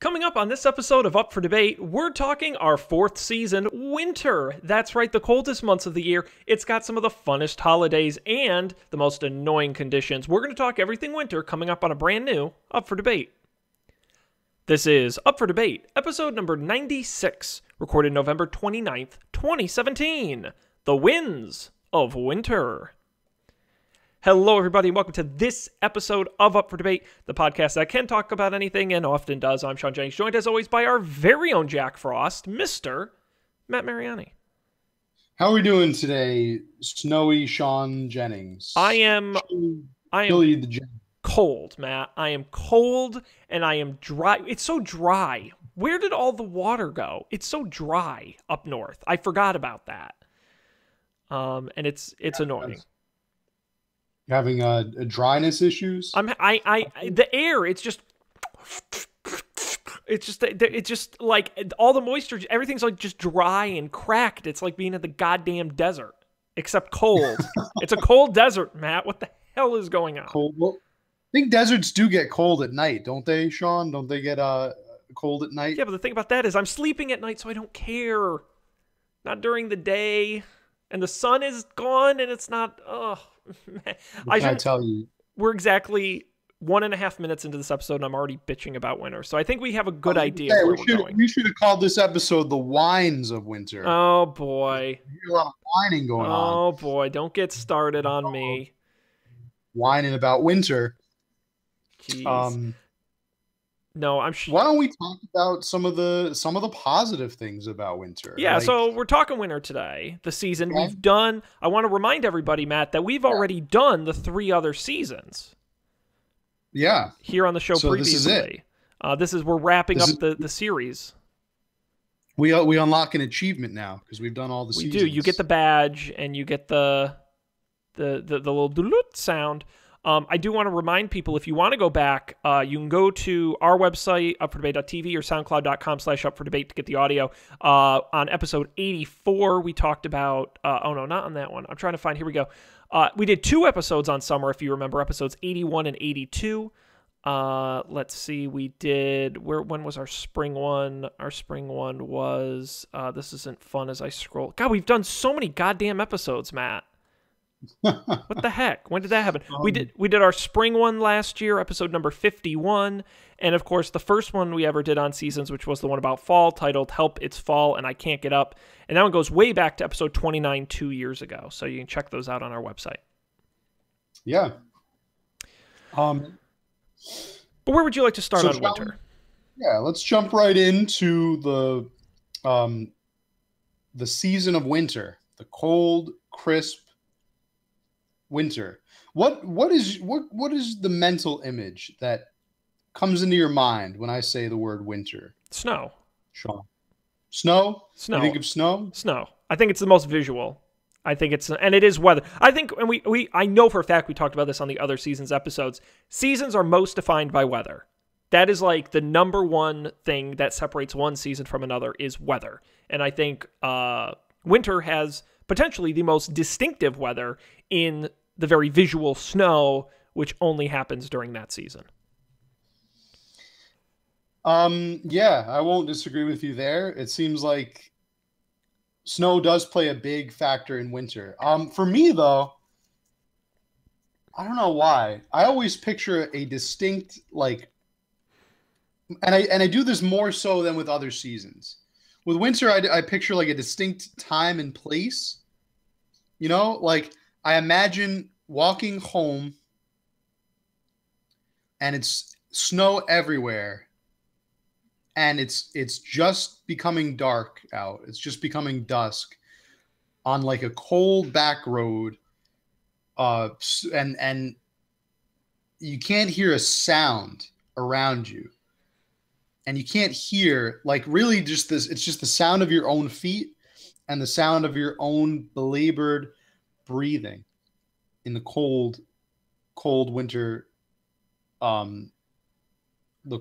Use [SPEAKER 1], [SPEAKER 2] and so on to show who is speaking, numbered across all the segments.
[SPEAKER 1] Coming up on this episode of Up for Debate, we're talking our fourth season, winter. That's right, the coldest months of the year. It's got some of the funnest holidays and the most annoying conditions. We're going to talk everything winter coming up on a brand new Up for Debate. This is Up for Debate, episode number 96, recorded November 29th, 2017. The Winds of Winter. Hello, everybody, and welcome to this episode of Up for Debate, the podcast that can talk about anything and often does. I'm Sean Jennings, joined as always by our very own Jack Frost, Mr. Matt Mariani.
[SPEAKER 2] How are we doing today, snowy Sean Jennings?
[SPEAKER 1] I am cold, Matt. I am cold and I am dry. It's so dry. Where did all the water go? It's so dry up north. I forgot about that. And it's annoying.
[SPEAKER 2] Having a dryness issues.
[SPEAKER 1] The air. It's just like all the moisture. Everything's like just dry and cracked. It's like being in the goddamn desert, except cold. It's a cold desert, Matt. What the hell is going on?
[SPEAKER 2] Cold. Well, I think deserts do get cold at night, don't they, Sean? Don't they get cold at night?
[SPEAKER 1] Yeah, but the thing about that is I'm sleeping at night, so I don't care. Not during the day, and the sun is gone, and it's not. Ugh.
[SPEAKER 2] I tell you,
[SPEAKER 1] we're exactly 1.5 minutes into this episode, and I'm already bitching about winter. So I think we have a good idea of where we're going.
[SPEAKER 2] We should have called this episode "The Wines of Winter."
[SPEAKER 1] Oh boy,
[SPEAKER 2] a lot of whining going on.
[SPEAKER 1] Oh boy, don't get started on me.
[SPEAKER 2] Whining about winter.
[SPEAKER 1] Jeez. No, I'm sure.
[SPEAKER 2] Why don't we talk about some of the positive things about winter?
[SPEAKER 1] Yeah, so we're talking winter today, the season we've done. I want to remind everybody, Matt, that we've already done the 3 other seasons.
[SPEAKER 2] Yeah.
[SPEAKER 1] Here on the show previously.
[SPEAKER 2] This is it.
[SPEAKER 1] We're wrapping up the series.
[SPEAKER 2] We unlock an achievement now because we've done all the seasons.
[SPEAKER 1] We do. You get the badge and you get the little doot sound. I do want to remind people, if you want to go back, you can go to our website, upfordebate.tv, or soundcloud.com/upfordebate to get the audio. On episode 84, we talked about, oh no, not on that one. I'm trying to find, here we go. We did 2 episodes on summer, if you remember, episodes 81 and 82. Let's see, we did, when was our spring one? Our spring one was, this isn't fun as I scroll. God, we've done so many goddamn episodes, Matt. What the heck? When did that happen? We did our spring one last year, episode number 51, and of course the first one we ever did on seasons, which was the one about fall, titled "Help, It's Fall and I Can't Get Up," and that one goes way back to episode 29 2 years ago. So you can check those out on our website.
[SPEAKER 2] Yeah.
[SPEAKER 1] But where would you like to start on winter?
[SPEAKER 2] Yeah, let's jump right into the season of winter, the cold, crisp winter. What is the mental image that comes into your mind when I say the word winter?
[SPEAKER 1] Snow.
[SPEAKER 2] Sean. Snow?
[SPEAKER 1] Snow.
[SPEAKER 2] You think of snow?
[SPEAKER 1] Snow. I think it's the most visual. I think and it is weather. I think, and I know for a fact we talked about this on the other seasons episodes. Seasons are most defined by weather. That is like the number one thing that separates one season from another is weather. And I think winter has potentially the most distinctive weather in the very visual snow, which only happens during that season.
[SPEAKER 2] Yeah, I won't disagree with you there. It seems like snow does play a big factor in winter. For me though, I don't know why. I always picture a distinct, like, and I do this more so than with other seasons. With winter, I picture like a distinct time and place. You know, like I imagine walking home and it's snow everywhere and it's just becoming dark out. It's just becoming dusk on like a cold back road. And you can't hear a sound around you. And you can't hear, like, really just this, it's just the sound of your own feet and the sound of your own belabored breathing in the cold winter, the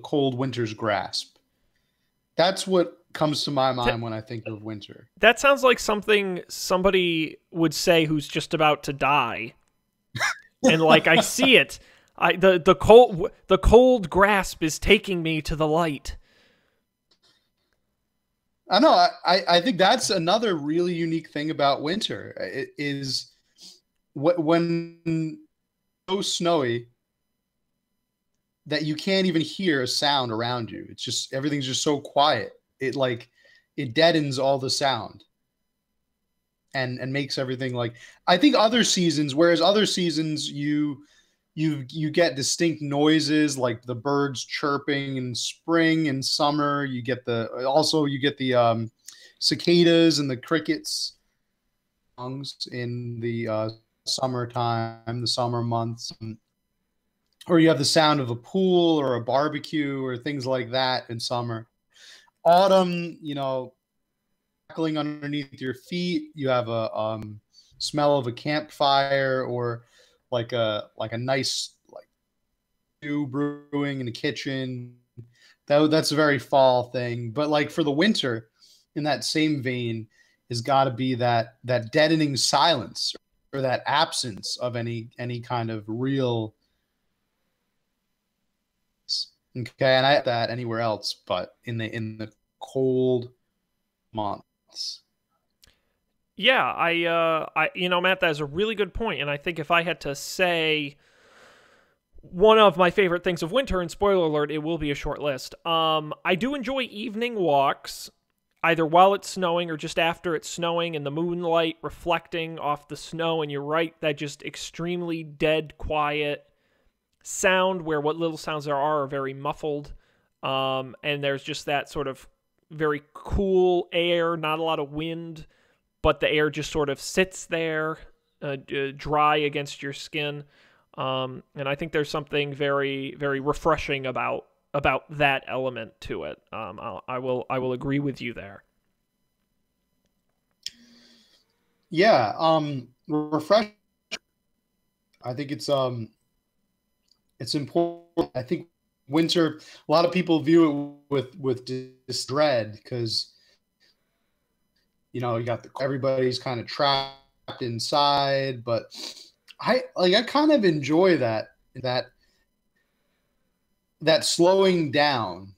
[SPEAKER 2] cold winter's grasp. That's what comes to my mind when I think of winter.
[SPEAKER 1] That sounds like something somebody would say who's just about to die. And like, I see it. The cold grasp is taking me to the light.
[SPEAKER 2] I know. I think that's another really unique thing about winter. It is when it's so snowy that you can't even hear a sound around you. It's just everything's just so quiet. It deadens all the sound and makes everything like I think other seasons, whereas other seasons you get distinct noises like the birds chirping in spring and summer. You get the cicadas and the crickets songs in the summertime, the summer months, or you have the sound of a pool or a barbecue or things like that in summer. Autumn, crackling underneath your feet. You have a smell of a campfire or like a nice like stew brewing in the kitchen. That's a very fall thing. But like for the winter, in that same vein, has got to be that deadening silence or that absence of any kind of real. Okay, and I have that anywhere else, but in the cold months.
[SPEAKER 1] Yeah, Matt, that is a really good point, and I think if I had to say one of my favorite things of winter, and spoiler alert, it will be a short list. I do enjoy evening walks, either while it's snowing or just after it's snowing, and the moonlight reflecting off the snow. And you're right, that just extremely dead quiet sound where what little sounds there are very muffled, and there's just that sort of very cool air, not a lot of wind, but the air just sort of sits there, dry against your skin, and I think there's something very, very refreshing about that element to it. I will agree with you there.
[SPEAKER 2] Yeah, refresh. I think it's important. I think winter. A lot of people view it with dread because you got everybody's kind of trapped inside. But I kind of enjoy that slowing down.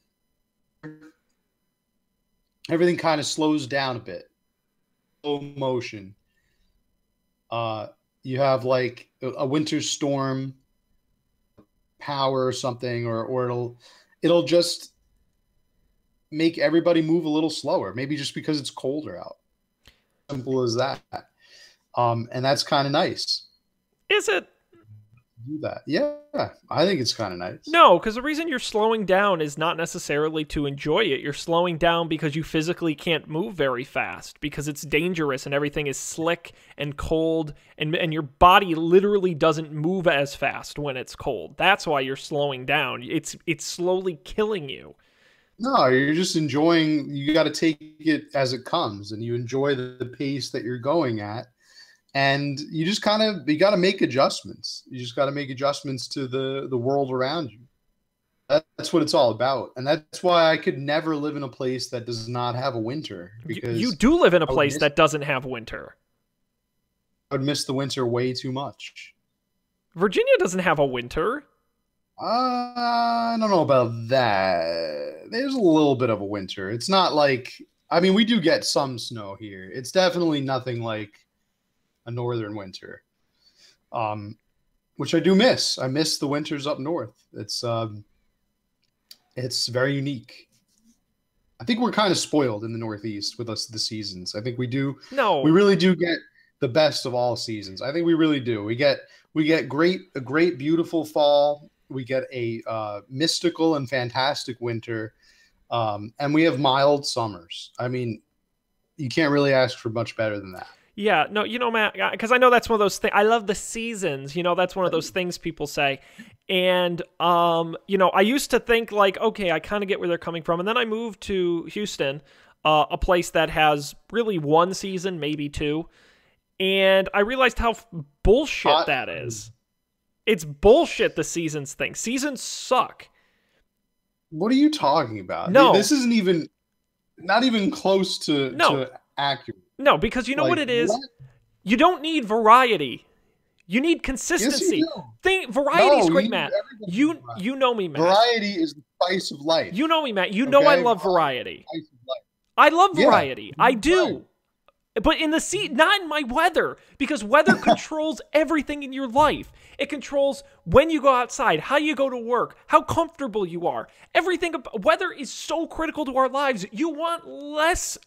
[SPEAKER 2] Everything kind of slows down a bit. Slow motion. You have like a winter storm power or something, or it'll just make everybody move a little slower, maybe just because it's colder out. Simple as that. And that's kind of nice.
[SPEAKER 1] Is it?
[SPEAKER 2] Do that. Yeah, I think it's kind of nice.
[SPEAKER 1] No, because the reason you're slowing down is not necessarily to enjoy it. You're slowing down because you physically can't move very fast, because it's dangerous and everything is slick and cold, and your body literally doesn't move as fast when it's cold. That's why you're slowing down. It's slowly killing you.
[SPEAKER 2] No, you're just enjoying. You got to take it as it comes, and you enjoy the pace that you're going at. And you just got to make adjustments. You just got to make adjustments to the world around you. That's what it's all about. And that's why I could never live in a place that does not have a winter. Because
[SPEAKER 1] you do live in a place that doesn't have winter.
[SPEAKER 2] I would miss the winter way too much.
[SPEAKER 1] Virginia doesn't have a winter.
[SPEAKER 2] I don't know about that. There's a little bit of a winter. It's not like, we do get some snow here. It's definitely nothing like a northern winter, which I do miss. I miss the winters up north. It's very unique. I think we're kind of spoiled in the Northeast with the seasons. I think we do.
[SPEAKER 1] No,
[SPEAKER 2] we really do get the best of all seasons. I think we really do. We get a great, beautiful fall. We get a mystical and fantastic winter, and we have mild summers. You can't really ask for much better than that.
[SPEAKER 1] Yeah, no, Matt, because I know that's one of those things. I love the seasons. That's one of those things people say. And, I used to think like, okay, I kind of get where they're coming from. And then I moved to Houston, a place that has really one season, maybe two. And I realized how bullshit that is. It's bullshit, the seasons thing. Seasons suck.
[SPEAKER 2] What are you talking about?
[SPEAKER 1] No.
[SPEAKER 2] This isn't not even close to accurate.
[SPEAKER 1] No, because you know what it is? What? You don't need variety. You need consistency.
[SPEAKER 2] Yes,
[SPEAKER 1] Variety is great, Matt. You know me, Matt.
[SPEAKER 2] Variety is the spice of life.
[SPEAKER 1] You know me, Matt. You know I love variety. I love
[SPEAKER 2] Yeah.
[SPEAKER 1] variety. I do.
[SPEAKER 2] Right.
[SPEAKER 1] But in the not in my weather, because weather controls everything in your life. It controls when you go outside, how you go to work, how comfortable you are. Everything weather is so critical to our lives. You want less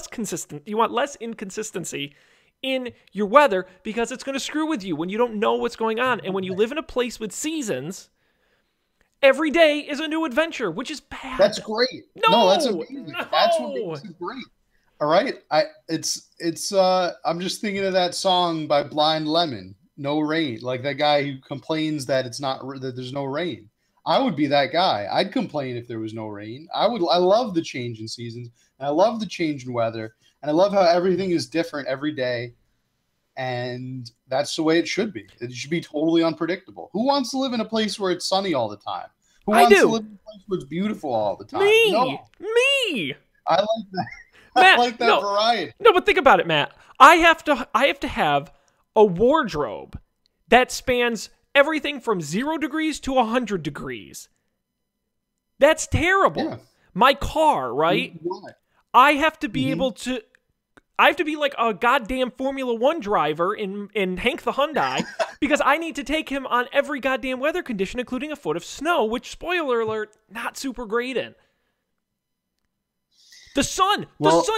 [SPEAKER 1] consistent. You want less inconsistency in your weather because it's going to screw with you when you don't know what's going on. And when you live in a place with seasons, every day is a new adventure, which is bad.
[SPEAKER 2] That's great.
[SPEAKER 1] No,
[SPEAKER 2] that's amazing.
[SPEAKER 1] no.
[SPEAKER 2] That's what makes it great. All right. I'm just thinking of that song by Blind Lemon, No Rain. Like that guy who complains that that there's no rain. I would be that guy. I'd complain if there was no rain. I love the change in seasons, and I love the change in weather, and I love how everything is different every day. And that's the way it should be. It should be totally unpredictable. Who wants to live in a place where it's sunny all the time? Who wants to live in a place where it's beautiful all the time?
[SPEAKER 1] Me.
[SPEAKER 2] I like that.
[SPEAKER 1] Matt,
[SPEAKER 2] I like that variety.
[SPEAKER 1] No, but think about it, Matt. I have to have a wardrobe that spans everything from 0 degrees to 100 degrees. That's terrible. Yeah. My car, right?
[SPEAKER 2] Why?
[SPEAKER 1] I have to be able to. I have to be like a goddamn Formula One driver in Hank the Hyundai because I need to take him on every goddamn weather condition, including a foot of snow, which, spoiler alert, not super great in. The sun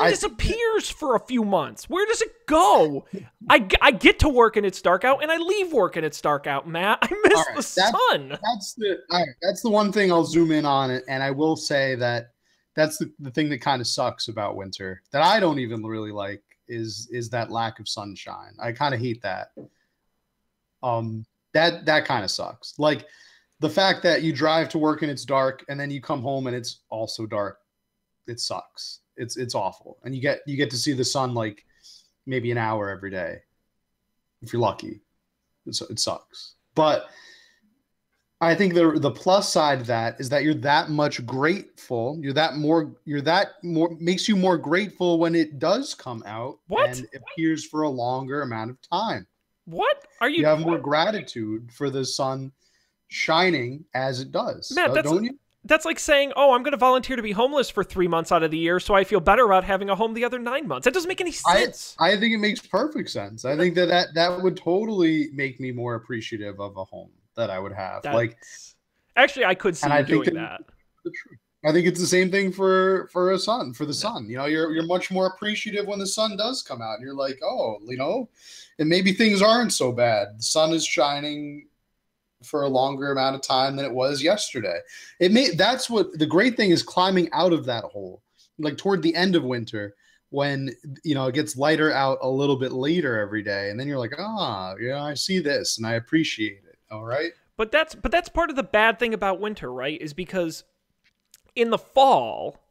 [SPEAKER 1] disappears for a few months. Where does it go? I get to work and it's dark out, and I leave work and it's dark out, Matt. I miss the sun.
[SPEAKER 2] That's the one thing I'll zoom in on it, and I will say that that's the thing that kind of sucks about winter that I don't even really like is that lack of sunshine. I kind of hate that. That kind of sucks. Like the fact that you drive to work and it's dark, and then you come home and it's also dark. It sucks. It's awful. And you get to see the sun like maybe an hour every day if you're lucky. It sucks. But I think the plus side of that is that you're that much grateful. You're that more makes you more grateful when it does come out and appears for a longer amount of time.
[SPEAKER 1] What are you?
[SPEAKER 2] You have more gratitude for the sun shining as it does.
[SPEAKER 1] Matt,
[SPEAKER 2] don't you?
[SPEAKER 1] That's like saying, oh, I'm going to volunteer to be homeless for 3 months out of the year so I feel better about having a home the other 9 months. That doesn't make any sense.
[SPEAKER 2] I think it makes perfect sense. I think that would totally make me more appreciative of a home that I would have.
[SPEAKER 1] Actually, I could see you doing that.
[SPEAKER 2] I think it's the same thing for the sun. You know, you're much more appreciative when the sun does come out. And you're like, oh, you know, and maybe things aren't so bad. The sun is shining for a longer amount of time than it was yesterday. That's what the great thing is, climbing out of that hole, like toward the end of winter when, you know, it gets lighter out a little bit later every day. And then you're like, I see this and I appreciate it. All right.
[SPEAKER 1] But that's part of the bad thing about winter, right? Is because in the fall,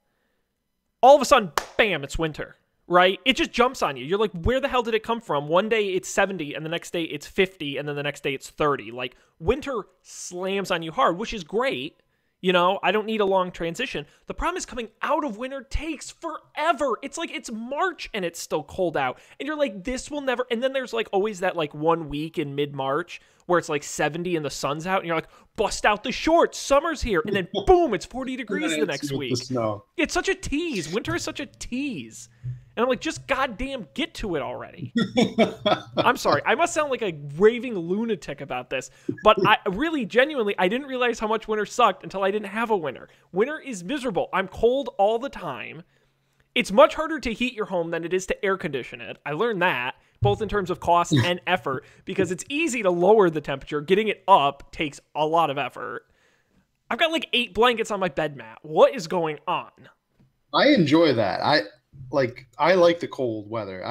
[SPEAKER 1] all of a sudden, bam, it's winter. Right? It just jumps on you. You're like, where the hell did it come from? One day it's 70 and the next day it's 50 and then the next day it's 30. Like winter slams on you hard, which is great. You know, I don't need a long transition. The problem is coming out of winter takes forever. It's like it's March and it's still cold out. And you're like, this will never. And then there's like always that like 1 week in mid-March where it's like 70 and the sun's out and you're like, bust out the shorts. Summer's here. And then boom, it's 40 degrees the next week. It's such a tease. Winter is such a tease. And I'm like, just goddamn get to it already. I'm sorry. I must sound like a raving lunatic about this. But I really, genuinely, I didn't realize how much winter sucked until I didn't have a winter. Winter is miserable. I'm cold all the time. It's much harder to heat your home than it is to air condition it. I learned that, both in terms of cost and effort, because it's easy to lower the temperature. Getting it up takes a lot of effort. I've got like 8 blankets on my bed mat. What is going on?
[SPEAKER 2] I enjoy that. I like the cold weather.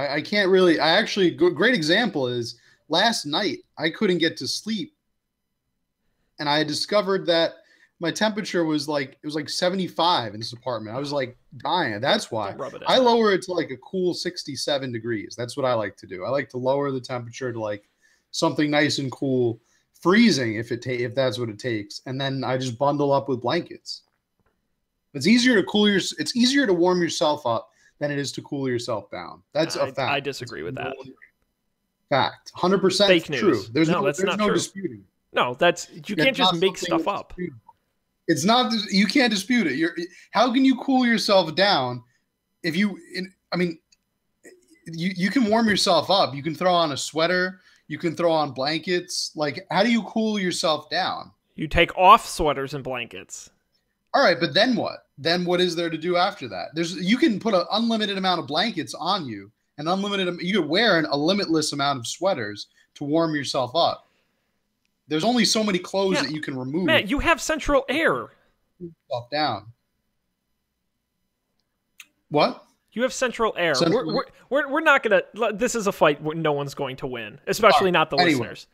[SPEAKER 2] Great example is last night I couldn't get to sleep and I discovered that my temperature was like 75 in this apartment. I was like dying. That's why I lower it to like a cool 67 degrees. That's what I like to do. I like to lower the temperature to like something nice and cool, freezing if that's what it takes. And then I just bundle up with blankets. It's easier to warm yourself up than it is to cool yourself down. That's a fact.
[SPEAKER 1] I disagree with that.
[SPEAKER 2] Fact. 100%
[SPEAKER 1] fake news.
[SPEAKER 2] True. There's no
[SPEAKER 1] true.
[SPEAKER 2] disputing.
[SPEAKER 1] No, you can't just make stuff up.
[SPEAKER 2] It's not. You can't dispute it. How can you cool yourself down if you, I mean, you can warm yourself up. You can throw on a sweater. You can throw on blankets. Like, how do you cool yourself down?
[SPEAKER 1] You take off sweaters and blankets.
[SPEAKER 2] All right, but then what? Then what is there to do after that? You can put an unlimited amount of blankets on you, and you could wear a limitless amount of sweaters to warm yourself up. There's only so many clothes that you can remove.
[SPEAKER 1] Matt, you have central air.
[SPEAKER 2] Yourself down. What?
[SPEAKER 1] You have central air. We're not gonna. This is a fight where no one's going to win, especially not the listeners.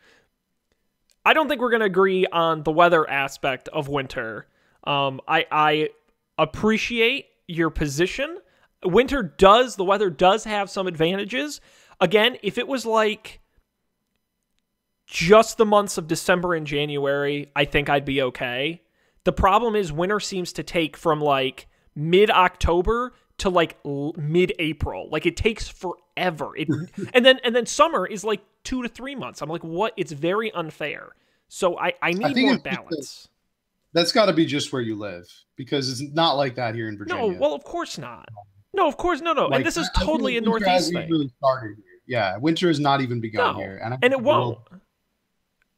[SPEAKER 1] I don't think we're gonna agree on the weather aspect of winter. I appreciate your position. The weather does have some advantages. Again, if it was like just the months of December and January, I think I'd be okay. The problem is winter seems to take from like mid-October to like mid-April. Like it takes forever. And then summer is like 2 to 3 months. I'm like, what? It's very unfair. So I need more balance.
[SPEAKER 2] That's got to be just where you live, because it's not like that here in Virginia.
[SPEAKER 1] No, well, of course not. No, of course, no. Like, and this is totally a Northeast thing.
[SPEAKER 2] Really started here. Yeah, winter has not even begun here.
[SPEAKER 1] And it won't.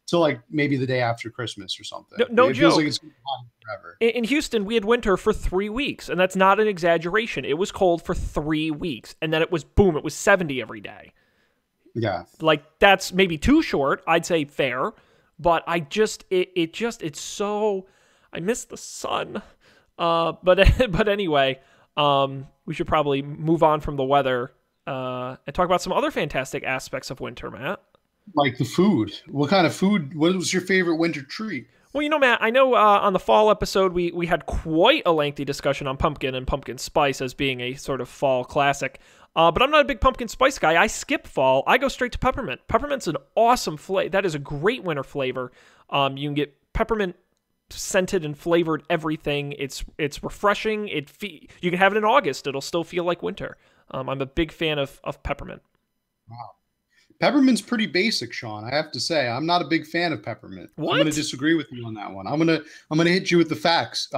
[SPEAKER 2] Till like maybe the day after Christmas or something.
[SPEAKER 1] No
[SPEAKER 2] it
[SPEAKER 1] joke.
[SPEAKER 2] Feels like it's going on forever.
[SPEAKER 1] In Houston, we had winter for 3 weeks, and that's not an exaggeration. It was cold for 3 weeks, and then it was 70 every day.
[SPEAKER 2] Yeah.
[SPEAKER 1] Like, that's maybe too short. I'd say fair. But it's so... I miss the sun. But anyway, we should probably move on from the weather and talk about some other fantastic aspects of winter, Matt.
[SPEAKER 2] Like the food. What kind of food? What was your favorite winter treat?
[SPEAKER 1] Well, Matt, I know on the fall episode we had quite a lengthy discussion on pumpkin and pumpkin spice as being a sort of fall classic. But I'm not a big pumpkin spice guy. I skip fall. I go straight to peppermint. Peppermint's an awesome flavor. That is a great winter flavor. You can get peppermint scented and flavored everything. It's refreshing. You can have it in August. It'll still feel like winter. I'm a big fan of peppermint.
[SPEAKER 2] Wow. Peppermint's pretty basic, Sean. I have to say, I'm not a big fan of peppermint.
[SPEAKER 1] What?
[SPEAKER 2] I'm going to disagree with you on that one. I'm gonna hit you with the facts.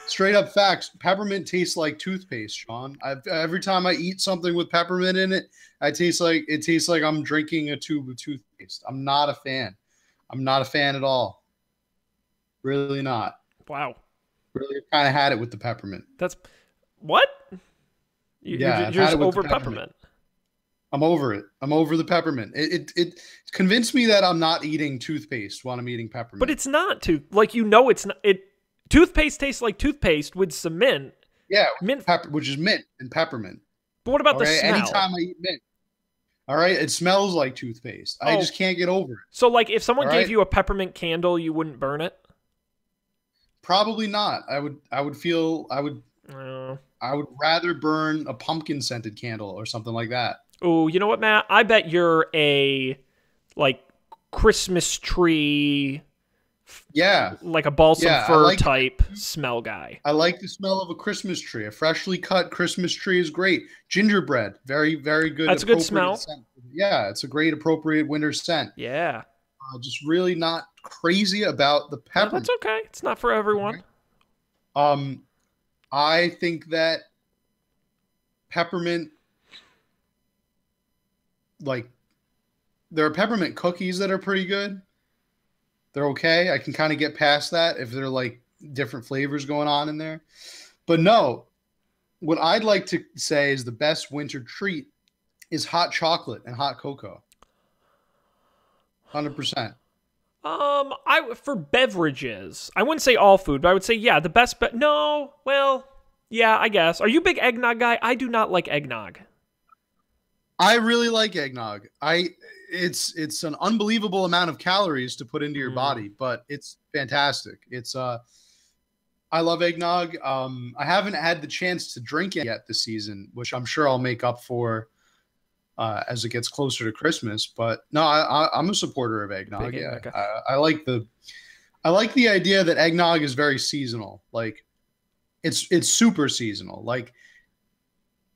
[SPEAKER 2] Straight up facts. Peppermint tastes like toothpaste, Sean. Every time I eat something with peppermint in it, it tastes like I'm drinking a tube of toothpaste. I'm not a fan. I'm not a fan at all. Really not.
[SPEAKER 1] Wow.
[SPEAKER 2] Really kind of had it with the peppermint.
[SPEAKER 1] That's what? You're just over peppermint.
[SPEAKER 2] I'm over it. I'm over the peppermint. It convinced me that I'm not eating toothpaste while I'm eating peppermint.
[SPEAKER 1] But it's not it's not. Toothpaste tastes like toothpaste with some mint.
[SPEAKER 2] Yeah, mint, which is mint and peppermint.
[SPEAKER 1] But what about the smell?
[SPEAKER 2] Anytime I eat mint, all right, it smells like toothpaste. I just can't get over it.
[SPEAKER 1] So, like, if someone gave you a peppermint candle, you wouldn't burn it?
[SPEAKER 2] Probably not. I would rather burn a pumpkin scented candle or something like that.
[SPEAKER 1] Oh, you know what, Matt? I bet you're a Christmas tree, like a balsam fir type smell guy.
[SPEAKER 2] I like the smell of a Christmas tree. A freshly cut Christmas tree is great. Gingerbread, very, very good.
[SPEAKER 1] That's a good smell.
[SPEAKER 2] Scent. Yeah, it's a great appropriate winter scent.
[SPEAKER 1] Yeah.
[SPEAKER 2] Just really not crazy about the peppermint.
[SPEAKER 1] No, that's okay. It's not for everyone.
[SPEAKER 2] I think that peppermint, like, there are peppermint cookies that are pretty good. They're okay. I can kind of get past that if they're like different flavors going on in there. But no, what I'd like to say is the best winter treat is hot chocolate and hot cocoa. 100%.
[SPEAKER 1] For beverages, I wouldn't say all food, but I would say, the best. No, well, yeah, I guess. Are you a big eggnog guy? I do not like eggnog.
[SPEAKER 2] I really like eggnog. It's an unbelievable amount of calories to put into your body, but it's fantastic. I love eggnog. I haven't had the chance to drink it yet this season, which I'm sure I'll make up for as it gets closer to Christmas. But no, I'm a supporter of eggnog. Yeah, I like the idea that eggnog is very seasonal. Like it's super seasonal. Like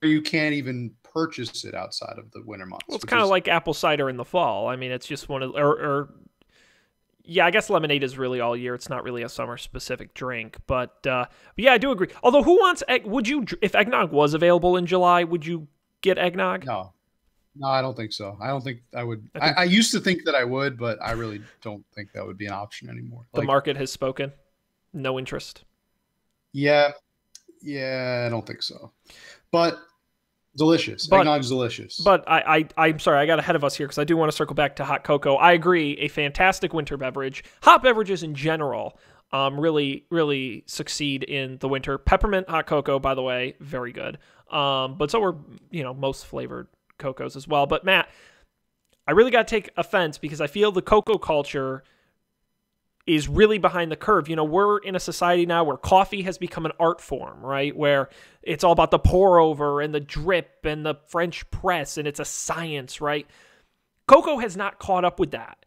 [SPEAKER 2] you can't even purchase it outside of the winter months.
[SPEAKER 1] Well, it's kind of like apple cider in the fall. I mean, it's just one of Yeah, I guess lemonade is really all year. It's not really a summer specific drink, but yeah, I do agree. Although, who wants egg? Would you, if eggnog was available in July, would you get eggnog?
[SPEAKER 2] No, no, I don't think so. I don't think I would.
[SPEAKER 1] I think
[SPEAKER 2] I used to think that I would, but I really don't think that would be an option anymore.
[SPEAKER 1] the
[SPEAKER 2] Like,
[SPEAKER 1] market has spoken. No interest.
[SPEAKER 2] yeah, yeah, I don't think so. But delicious.
[SPEAKER 1] But
[SPEAKER 2] Eggnog's delicious.
[SPEAKER 1] But I'm sorry, I got ahead of us here because I do want to circle back to hot cocoa. I agree, a fantastic winter beverage. Hot beverages in general really succeed in the winter. Peppermint hot cocoa, by the way, very good. But so are, most flavored cocos as well. But Matt, I really got to take offense because I feel the cocoa culture is really behind the curve. We're in a society now where coffee has become an art form, right? Where it's all about the pour over and the drip and the French press, and it's a science, right? Cocoa has not caught up with that.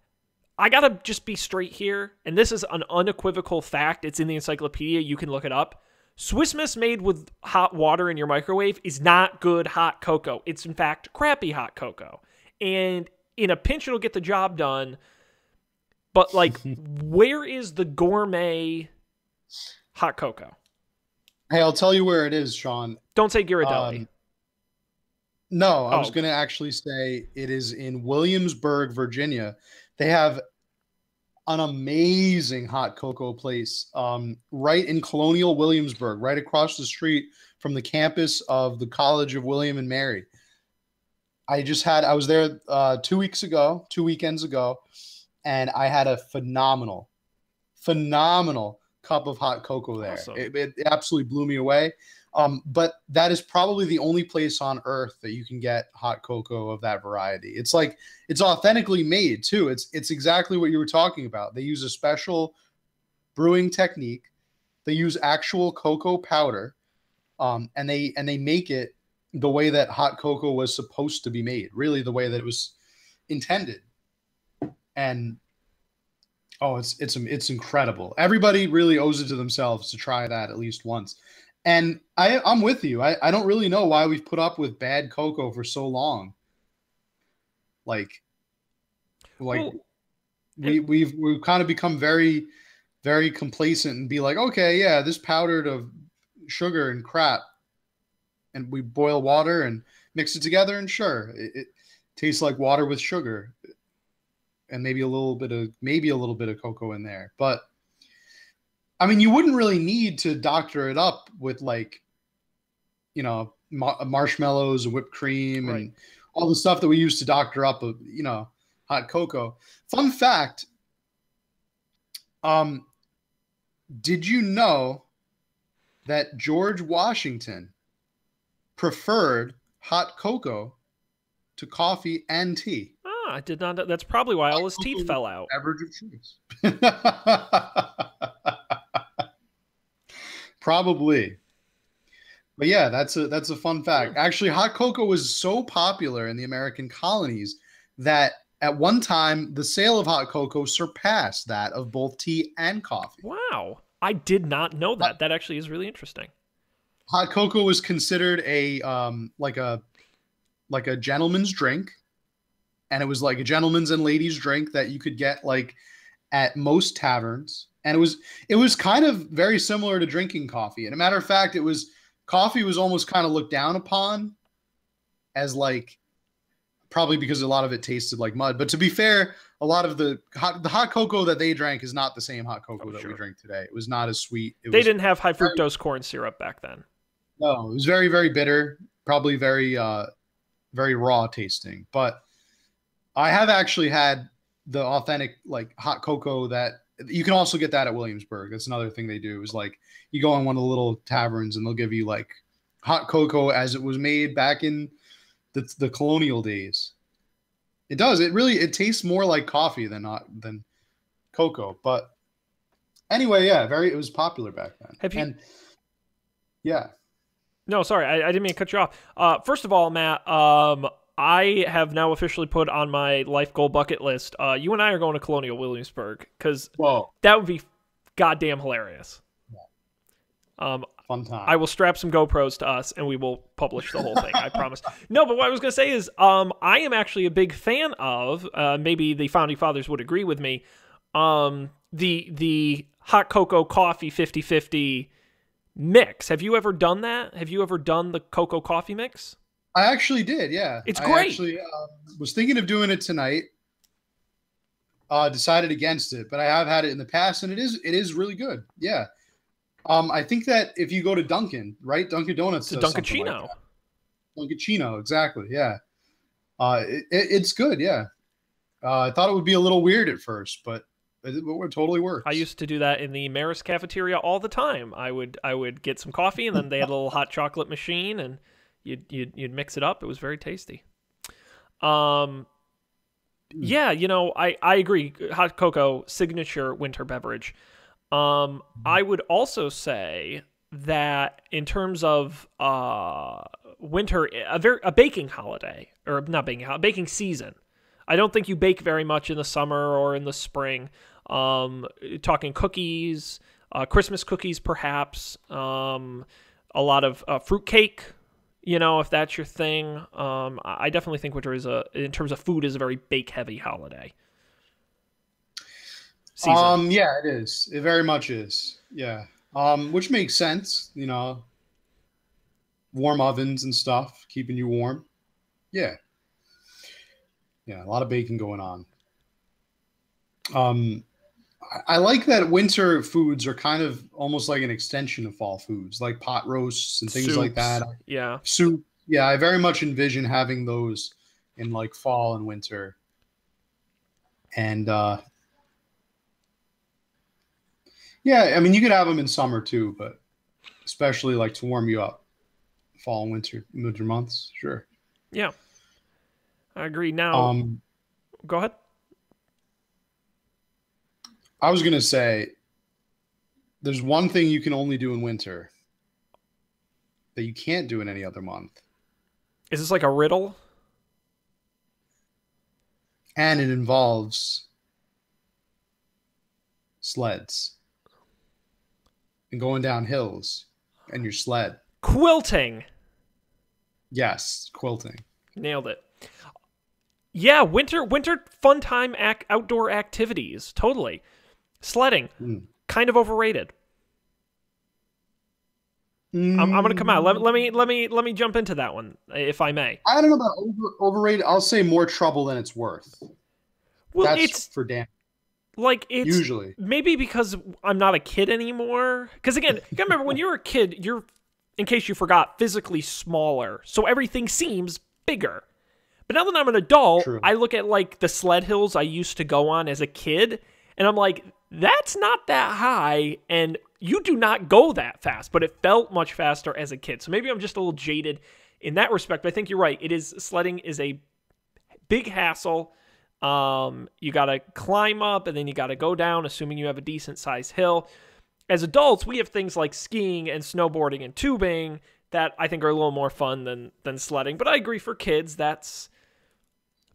[SPEAKER 1] I got to just be straight here, and this is an unequivocal fact. It's in the encyclopedia. You can look it up. Swiss Miss made with hot water in your microwave is not good hot cocoa. It's, in fact, crappy hot cocoa. And in a pinch, it'll get the job done. But, where is the gourmet hot cocoa?
[SPEAKER 2] Hey, I'll tell you where it is, Sean.
[SPEAKER 1] Don't say Ghirardelli.
[SPEAKER 2] No, I was going to actually say it is in Williamsburg, Virginia. They have an amazing hot cocoa place right in Colonial Williamsburg, right across the street from the campus of the College of William and Mary. I was there 2 weekends ago, and I had a phenomenal cup of hot cocoa there.
[SPEAKER 1] Awesome.
[SPEAKER 2] It absolutely blew me away. But that is probably the only place on earth that you can get hot cocoa of that variety. It's authentically made too. It's exactly what you were talking about. They use a special brewing technique. They use actual cocoa powder, and they make it the way that hot cocoa was supposed to be made, really the way that it was intended. And it's incredible. Everybody really owes it to themselves to try that at least once. And I'm with you. I don't really know why we've put up with bad cocoa for so long. We've kind of become very, very complacent and be like, okay, yeah, this powdered of sugar and crap, and we boil water and mix it together, and sure, it tastes like water with sugar, and maybe a little bit of cocoa in there. But I mean, you wouldn't really need to doctor it up with marshmallows and whipped cream
[SPEAKER 1] Right.
[SPEAKER 2] and all the stuff that we used to doctor up, hot cocoa. Fun fact. Did you know that George Washington preferred hot cocoa to coffee and tea?
[SPEAKER 1] I did not know. That's probably why all his teeth fell out.
[SPEAKER 2] Beverage of choice. Probably. But yeah, that's a fun fact. Actually, hot cocoa was so popular in the American colonies that at one time the sale of hot cocoa surpassed that of both tea and coffee.
[SPEAKER 1] Wow. I did not know that. That actually is really interesting.
[SPEAKER 2] Hot cocoa was considered a gentleman's drink, and it was like a gentleman's and ladies' drink that you could get at most taverns. And it was kind of very similar to drinking coffee. And a matter of fact, coffee was almost kind of looked down upon as probably because a lot of it tasted like mud. But to be fair, a lot of the hot cocoa that they drank is not the same hot cocoa that we drink today. It was not as sweet. They
[SPEAKER 1] didn't have high fructose corn syrup back then.
[SPEAKER 2] No, it was very, very bitter, probably very, very raw tasting. But I have actually had the authentic hot cocoa that you can also get that at Williamsburg. That's another thing they do is you go on one of the little taverns and they'll give you hot cocoa as it was made back in the colonial days. It does. It tastes more like coffee than cocoa. But anyway, yeah, it was popular back then. Yeah.
[SPEAKER 1] No, sorry, I didn't mean to cut you off. First of all, Matt, I have now officially put on my life goal bucket list. You and I are going to Colonial Williamsburg because that would be goddamn hilarious.
[SPEAKER 2] Fun time.
[SPEAKER 1] I will strap some GoPros to us and we will publish the whole thing. I promise. No, but what I was going to say is I am actually a big fan of, maybe the Founding Fathers would agree with me, the hot cocoa coffee 50-50 mix. Have you ever done that? Have you ever done the cocoa coffee mix?
[SPEAKER 2] I actually did. Yeah,
[SPEAKER 1] It's
[SPEAKER 2] I
[SPEAKER 1] great.
[SPEAKER 2] actually was thinking of doing it tonight. Decided against it, but I have had it in the past, and it is really good. Yeah. I think that if you go to Dunkin', right? Dunkin' Donuts
[SPEAKER 1] It's a
[SPEAKER 2] does something like
[SPEAKER 1] Dunkaccino.
[SPEAKER 2] that. Dunkaccino, exactly. Yeah. It's good. Yeah. I thought it would be a little weird at first, but it totally
[SPEAKER 1] I
[SPEAKER 2] works.
[SPEAKER 1] used to do that in the Maris cafeteria all the time. I would get some coffee, and then they had a little hot chocolate machine, and you'd mix it up. It was very tasty. Um, yeah, I agree. Hot cocoa, signature winter beverage. I would also say that in terms of winter, a baking holiday, or not baking baking season. I don't think you bake very much in the summer or in the spring. Talking cookies, Christmas cookies, perhaps. A lot of fruit cake. If that's your thing. I definitely think winter in terms of food, is a very bake heavy holiday season.
[SPEAKER 2] Yeah, it is. It very much is. Yeah. Which makes sense. Warm ovens and stuff, keeping you warm. Yeah. Yeah, a lot of baking going on. Um, I like that winter foods are kind of almost like an extension of fall foods, like pot roasts and things like
[SPEAKER 1] Soups.
[SPEAKER 2] that.
[SPEAKER 1] Yeah.
[SPEAKER 2] Soup. Yeah, I very much envision having those in like fall and winter. And yeah, I mean you could have them in summer too, but especially like to warm you up, fall and winter months. Sure.
[SPEAKER 1] Yeah. I agree. Now,
[SPEAKER 2] Um,
[SPEAKER 1] go ahead.
[SPEAKER 2] I was gonna say there's one thing you can only do in winter that you can't do in any other month,
[SPEAKER 1] Is this like a riddle?
[SPEAKER 2] and it involves sleds and going down hills and your sled.
[SPEAKER 1] Quilting.
[SPEAKER 2] Yes, quilting.
[SPEAKER 1] Nailed it. Yeah, winter fun time outdoor activities. Totally. Sledding,
[SPEAKER 2] Mm.
[SPEAKER 1] kind of overrated. I'm gonna come out.
[SPEAKER 2] Mm,
[SPEAKER 1] Let me jump into that one, if I may.
[SPEAKER 2] I don't know about overrated. I'll say more trouble than it's worth.
[SPEAKER 1] Well,
[SPEAKER 2] That's
[SPEAKER 1] it's
[SPEAKER 2] for damn.
[SPEAKER 1] it's
[SPEAKER 2] Usually,
[SPEAKER 1] maybe because I'm not a kid anymore. Because again, you gotta remember when you're a kid, you're, in case you forgot, physically smaller, so everything seems bigger. But now that I'm an adult,
[SPEAKER 2] true.
[SPEAKER 1] I look at like the sled hills I used to go on as a kid, and I'm like, that's not that high, and you do not go that fast, but it felt much faster as a kid. So maybe I'm just a little jaded in that respect, but I think you're right. Sledding is a big hassle. You got to climb up, and then you got to go down, assuming you have a decent sized hill. As adults, we have things like skiing and snowboarding and tubing that I think are a little more fun than sledding. But I agree, for kids, that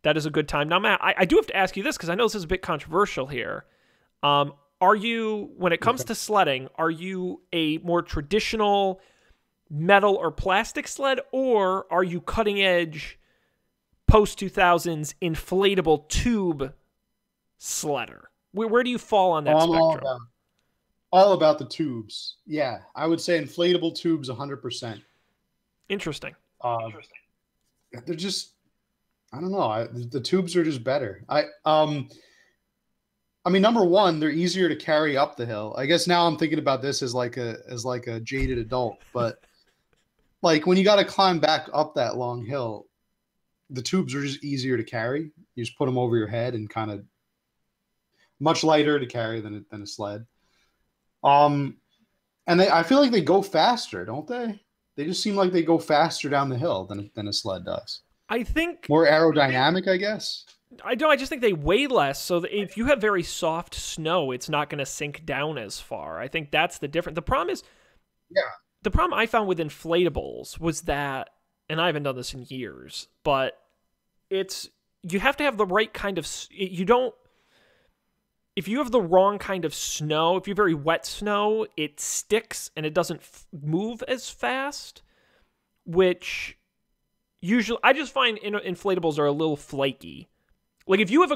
[SPEAKER 1] is a good time. Now, Matt, I do have to ask you this, because I know this is a bit controversial here. Are you, when it comes to sledding, are you a more traditional metal or plastic sled, or are you cutting edge post 2000s inflatable tube sledder? Where do you fall on that
[SPEAKER 2] I'm
[SPEAKER 1] spectrum?
[SPEAKER 2] all about the tubes. Yeah, I would say inflatable tubes 100%.
[SPEAKER 1] Interesting.
[SPEAKER 2] They're just, I don't know. The tubes are just better. I mean, number one, they're easier to carry up the hill. I guess now I'm thinking about this as like a jaded adult, but like when you got to climb back up that long hill, the tubes are just easier to carry. You just put them over your head and kind of much lighter to carry than a sled. And I feel like they go faster, don't they? They just seem like they go faster down the hill than a sled does.
[SPEAKER 1] I think
[SPEAKER 2] More aerodynamic, I guess.
[SPEAKER 1] I just think they weigh less, so that if you have very soft snow, it's not going to sink down as far. I think that's the difference. The problem is,
[SPEAKER 2] Yeah.
[SPEAKER 1] the problem I found with inflatables was that, and I haven't done this in years, but you have to have the right kind of, if you have the wrong kind of snow, if you have very wet snow, it sticks and it doesn't move as fast, which usually, I just find inflatables are a little flaky. Like if you have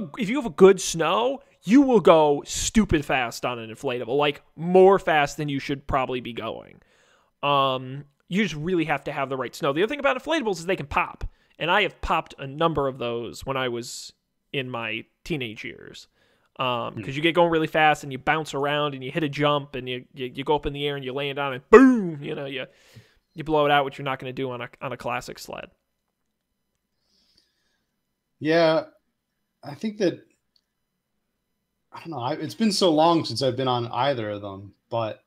[SPEAKER 1] a good snow, you will go stupid fast on an inflatable, like more fast than you should probably be going. You just really have to have the right snow. The other thing about inflatables is they can pop. And I have popped a number of those when I was in my teenage years. Because you get going really fast and you bounce around and you hit a jump and you go up in the air and you land on it, boom, you blow it out, which you're not going to do on a classic sled.
[SPEAKER 2] Yeah, I think that, I don't know, it's been so long since I've been on either of them, but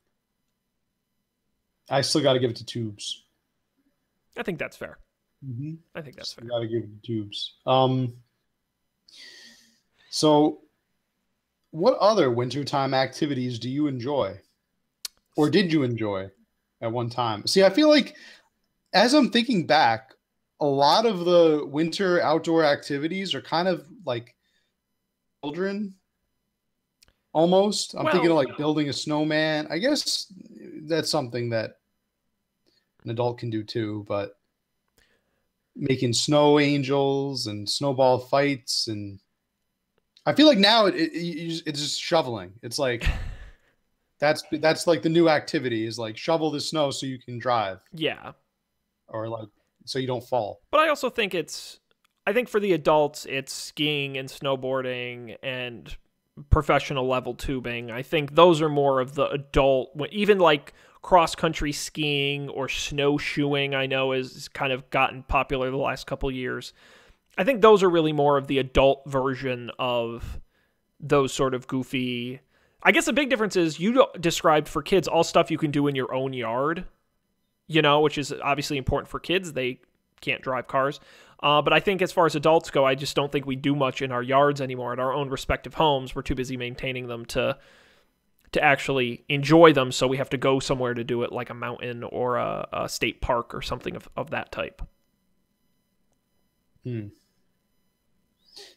[SPEAKER 2] I still got to give it to tubes.
[SPEAKER 1] I think that's fair.
[SPEAKER 2] Mm-hmm.
[SPEAKER 1] I think that's fair.
[SPEAKER 2] Got to give it to tubes. So what other wintertime activities do you enjoy? Or did you enjoy at one time? See, I feel like as I'm thinking back, a lot of the winter outdoor activities are kind of like children almost. I'm thinking of like building a snowman. I guess that's something that an adult can do too, but making snow angels and snowball fights, and I feel like now it's just shoveling. It's like that's like the new activity is like shovel the snow so you can drive.
[SPEAKER 1] Yeah.
[SPEAKER 2] Or like so you don't fall.
[SPEAKER 1] But I also think I think for the adults, it's skiing and snowboarding and professional level tubing. I think those are more of the adult, even like cross-country skiing or snowshoeing, I know is kind of gotten popular the last couple years. I think those are really more of the adult version of those sort of goofy. I guess the big difference is you described for kids all stuff you can do in your own yard, which is obviously important for kids. They can't drive cars. But I think as far as adults go, I just don't think we do much in our yards anymore at our own respective homes. We're too busy maintaining them to actually enjoy them, so we have to go somewhere to do it, like a mountain or a state park or something of that type.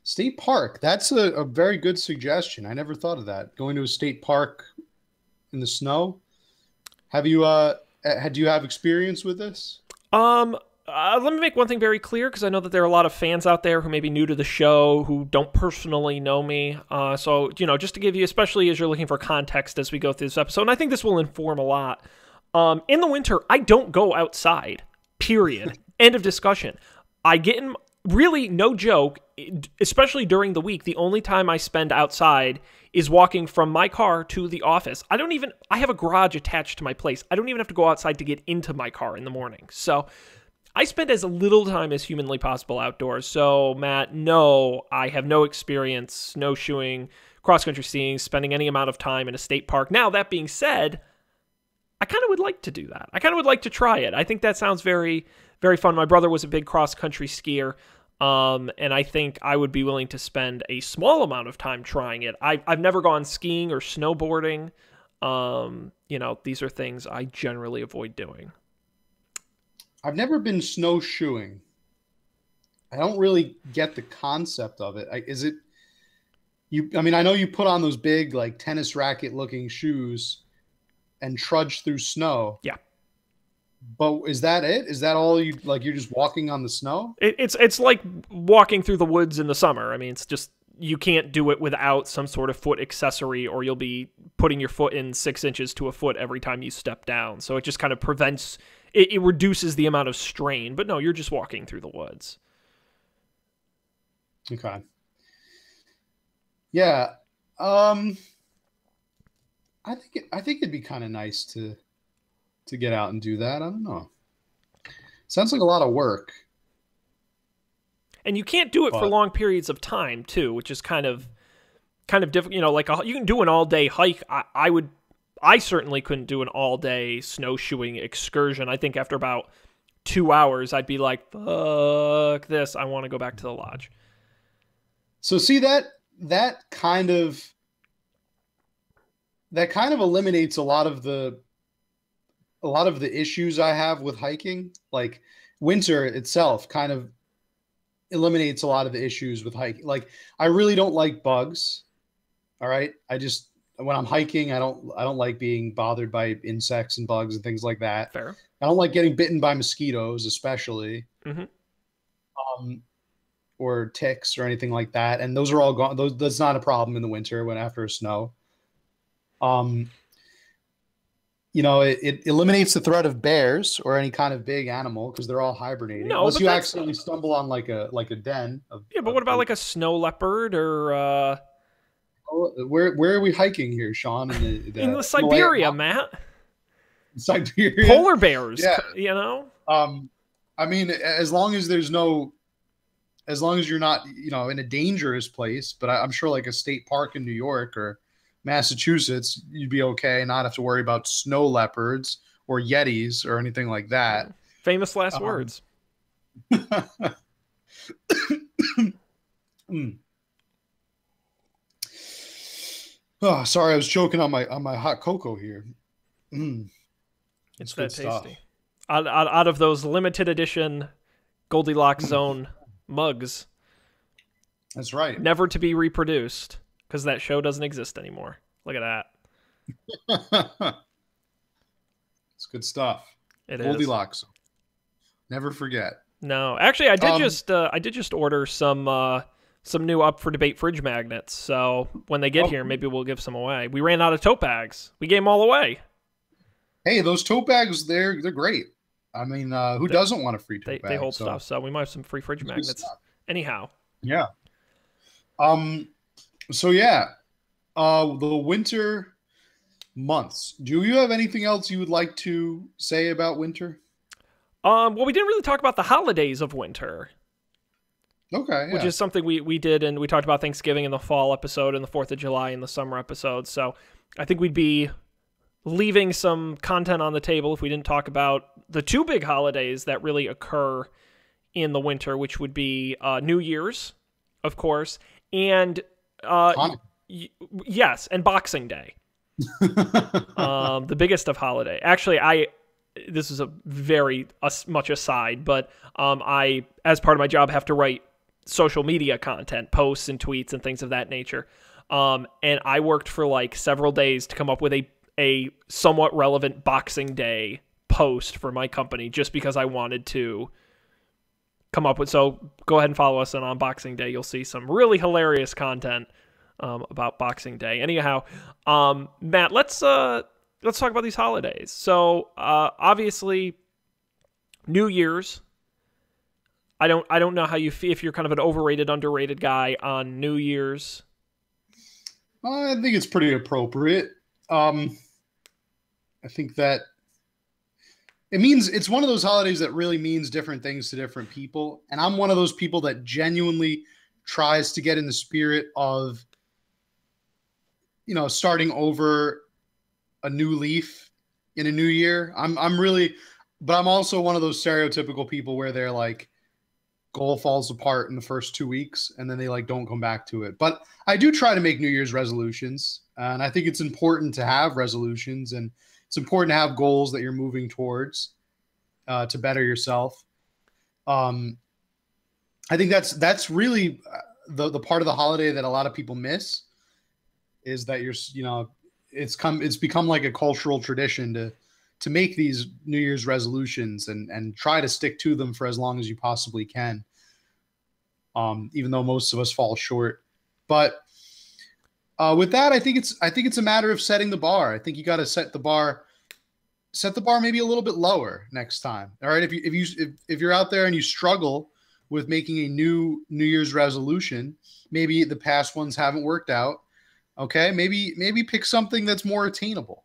[SPEAKER 2] State park. That's a very good suggestion. I never thought of that. Going to a state park in the snow. Do you have experience with this?
[SPEAKER 1] Let me make one thing very clear, because I know that there are a lot of fans out there who may be new to the show who don't personally know me. So, just to give you, especially as you're looking for context as we go through this episode, and I think this will inform a lot. In the winter, I don't go outside, period. End of discussion. I get in, really, no joke, especially during the week, the only time I spend outside is walking from my car to the office. I have a garage attached to my place. I don't even have to go outside to get into my car in the morning. So I spend as little time as humanly possible outdoors. So, Matt, no, I have no experience snowshoeing, cross-country skiing, spending any amount of time in a state park. Now, that being said, I kind of would like to do that. I kind of would like to try it. I think that sounds very, very fun. My brother was a big cross-country skier, and I think I would be willing to spend a small amount of time trying it. I've never gone skiing or snowboarding. These are things I generally avoid doing.
[SPEAKER 2] I've never been snowshoeing. I don't really get the concept of it. I know you put on those big like tennis racket looking shoes and trudge through snow.
[SPEAKER 1] Yeah.
[SPEAKER 2] But is that it? Is that all you like? You're just walking on the snow?
[SPEAKER 1] It's like walking through the woods in the summer. I mean, it's just, you can't do it without some sort of foot accessory, or you'll be putting your foot in 6 inches to a foot every time you step down. So it just kind of prevents, it reduces the amount of strain. But no, you're just walking through the woods.
[SPEAKER 2] Okay. Yeah. I think it'd be kind of nice to get out and do that. I don't know. Sounds like a lot of work.
[SPEAKER 1] And you can't do it for long periods of time too, which is kind of difficult. Like you can do an all-day hike. I certainly couldn't do an all-day snowshoeing excursion. I think after about 2 hours, I'd be like, fuck this. I want to go back to the lodge.
[SPEAKER 2] So see that kind of eliminates a lot of the issues I have with hiking. Like winter itself kind of eliminates a lot of the issues with hiking. Like I really don't like bugs. All right. When I'm hiking, I don't like being bothered by insects and bugs and things like that.
[SPEAKER 1] Fair.
[SPEAKER 2] I don't like getting bitten by mosquitoes, especially.
[SPEAKER 1] Mm-hmm.
[SPEAKER 2] or ticks or anything like that. And those are all gone. That's not a problem in the winter when after a snow. It eliminates the threat of bears or any kind of big animal because they're all hibernating.
[SPEAKER 1] No,
[SPEAKER 2] Unless
[SPEAKER 1] but
[SPEAKER 2] you
[SPEAKER 1] that's
[SPEAKER 2] accidentally stumble on like a den
[SPEAKER 1] yeah. But
[SPEAKER 2] of
[SPEAKER 1] what about like a snow leopard or
[SPEAKER 2] where are we hiking here, Sean? In
[SPEAKER 1] in the
[SPEAKER 2] the
[SPEAKER 1] Siberia,
[SPEAKER 2] Himalayan
[SPEAKER 1] Matt?
[SPEAKER 2] Siberia?
[SPEAKER 1] Polar bears,
[SPEAKER 2] Yeah.
[SPEAKER 1] you know.
[SPEAKER 2] I mean, as long as you're not, in a dangerous place, but I'm sure like a state park in New York or Massachusetts, you'd be okay, not have to worry about snow leopards or yetis or anything like that.
[SPEAKER 1] Famous last words.
[SPEAKER 2] Oh, sorry, I was choking on my hot cocoa here.
[SPEAKER 1] It's that tasty. Out of those limited edition Goldilocks Zone mugs.
[SPEAKER 2] That's right.
[SPEAKER 1] Never to be reproduced because that show doesn't exist anymore. Look at
[SPEAKER 2] that. It's good stuff.
[SPEAKER 1] It
[SPEAKER 2] Goldilocks.
[SPEAKER 1] is.
[SPEAKER 2] Never forget.
[SPEAKER 1] No, actually, I did just order some new up for debate fridge magnets. So when they get here, maybe we'll give some away. We ran out of tote bags. We gave them all away.
[SPEAKER 2] Hey, those tote bags, they're great. I mean, who doesn't want a free tote bag?
[SPEAKER 1] They hold stuff, so we might have some free fridge magnets. Anyhow.
[SPEAKER 2] Yeah. So yeah, the winter months. Do you have anything else you would like to say about winter?
[SPEAKER 1] Well, we didn't really talk about the holidays of winter.
[SPEAKER 2] Okay. Yeah.
[SPEAKER 1] Which is something we did, and we talked about Thanksgiving in the fall episode and the 4th of July in the summer episode. So I think we'd be leaving some content on the table if we didn't talk about the two big holidays that really occur in the winter, which would be New Year's, of course, and yes, and Boxing Day. The biggest of holiday. Actually, this is a very much aside, but I, as part of my job, have to write social media content, posts and tweets and things of that nature. And I worked for like several days to come up with a somewhat relevant Boxing Day post for my company just because I wanted to come up with. So go ahead and follow us on Boxing Day. You'll see some really hilarious content about Boxing Day. Anyhow, Matt, let's talk about these holidays. So obviously, New Year's. I don't know how you feel, if you're kind of an overrated, underrated guy on New Year's.
[SPEAKER 2] I think it's pretty appropriate. I think that it's one of those holidays that really means different things to different people. And I'm one of those people that genuinely tries to get in the spirit of, starting over a new leaf in a new year. But I'm also one of those stereotypical people where they're like, goal falls apart in the first 2 weeks and then they like don't come back to it. But I do try to make New Year's resolutions, and I think it's important to have resolutions, and it's important to have goals that you're moving towards to better yourself. I think that's really the part of the holiday that a lot of people miss, is that it's become like a cultural tradition to make these New Year's resolutions and try to stick to them for as long as you possibly can. Even though most of us fall short, but with that, I think it's a matter of setting the bar. I think you got to set the bar maybe a little bit lower next time. All right. If you're out there and you struggle with making a New Year's resolution, maybe the past ones haven't worked out. Okay. Maybe pick something that's more attainable.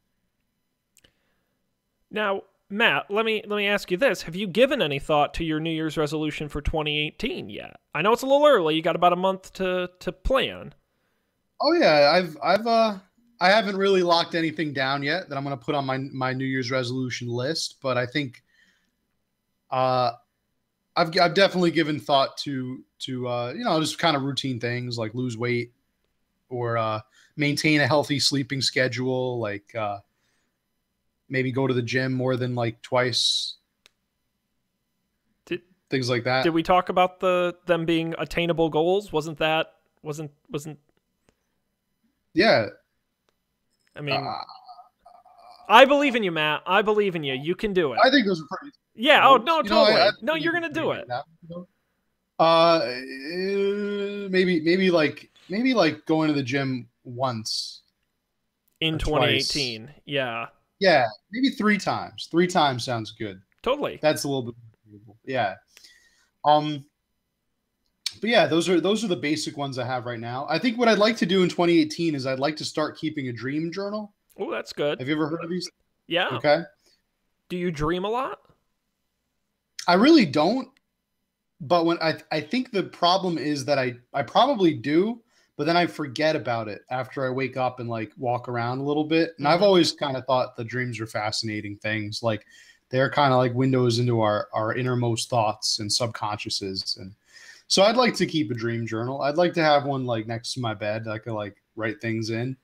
[SPEAKER 1] Now, Matt, let me ask you this. Have you given any thought to your New Year's resolution for 2018 yet? I know it's a little early. You got about a month to plan.
[SPEAKER 2] Oh yeah, I haven't really locked anything down yet that I'm going to put on my New Year's resolution list, but I think I've definitely given thought to just kind of routine things like lose weight or maintain a healthy sleeping schedule, like maybe go to the gym more than like twice. Things like that.
[SPEAKER 1] Did we talk about them being attainable goals? Wasn't
[SPEAKER 2] Yeah.
[SPEAKER 1] I mean, I believe in you, Matt. I believe in you. You can do it.
[SPEAKER 2] I think those are pretty.
[SPEAKER 1] Yeah. Oh no, totally. No, you're gonna do it.
[SPEAKER 2] maybe like going to the gym once
[SPEAKER 1] In
[SPEAKER 2] or twice.
[SPEAKER 1] 2018. Yeah,
[SPEAKER 2] Yeah, maybe 3 times. 3 times sounds good.
[SPEAKER 1] totally.
[SPEAKER 2] That's a little bit more. Yeah. Um, but yeah, those are the basic ones I have right now. I think what I'd like to do in 2018 is I'd like to start keeping a dream journal.
[SPEAKER 1] Oh, that's good.
[SPEAKER 2] Have you ever heard of these?
[SPEAKER 1] Yeah.
[SPEAKER 2] Okay.
[SPEAKER 1] Do you dream a lot?
[SPEAKER 2] I really don't, but when I think the problem is that I probably do, but then I forget about it after I wake up and like walk around a little bit. And I've
[SPEAKER 1] Hmm.
[SPEAKER 2] always kind of thought the dreams are fascinating things. Like they're kind of like windows into our innermost thoughts and subconsciouses. And so I'd like to keep a dream journal. I'd like to have one like next to my bed that I could like write things in.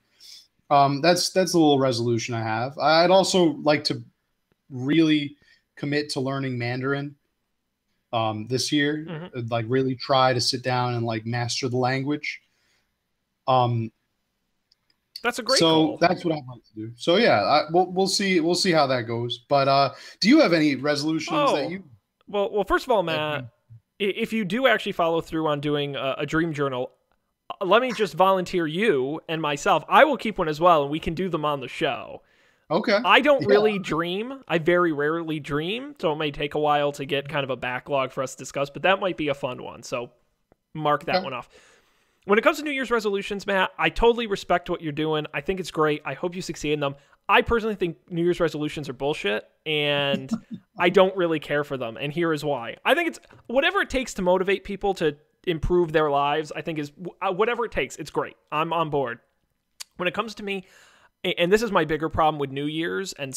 [SPEAKER 2] That's a little resolution I have. I'd also like to really commit to learning Mandarin this year.
[SPEAKER 1] Hmm.
[SPEAKER 2] Like really try to sit down and like master the language. Um,
[SPEAKER 1] That's a great
[SPEAKER 2] so
[SPEAKER 1] goal.
[SPEAKER 2] that's what I'd like to do. So yeah, we'll see how that goes. But do you have any resolutions that
[SPEAKER 1] Oh,
[SPEAKER 2] you
[SPEAKER 1] well, first of all,
[SPEAKER 2] that
[SPEAKER 1] Matt,
[SPEAKER 2] you
[SPEAKER 1] if you do actually follow through on doing a dream journal, let me just volunteer you and myself. I will keep one as well, and we can do them on the show.
[SPEAKER 2] okay?
[SPEAKER 1] I don't
[SPEAKER 2] Yeah,
[SPEAKER 1] really dream. I very rarely dream, so it may take a while to get kind of a backlog for us to discuss, but that might be a fun one. So mark that
[SPEAKER 2] okay.
[SPEAKER 1] one off. When it comes to New Year's resolutions, Matt, I totally respect what you're doing. I think it's great. I hope you succeed in them. I personally think New Year's resolutions are bullshit, and I don't really care for them. And here is why. I think it's whatever it takes to motivate people to improve their lives, I think is whatever it takes. It's great. I'm on board. When it comes to me, and this is my bigger problem with New Year's and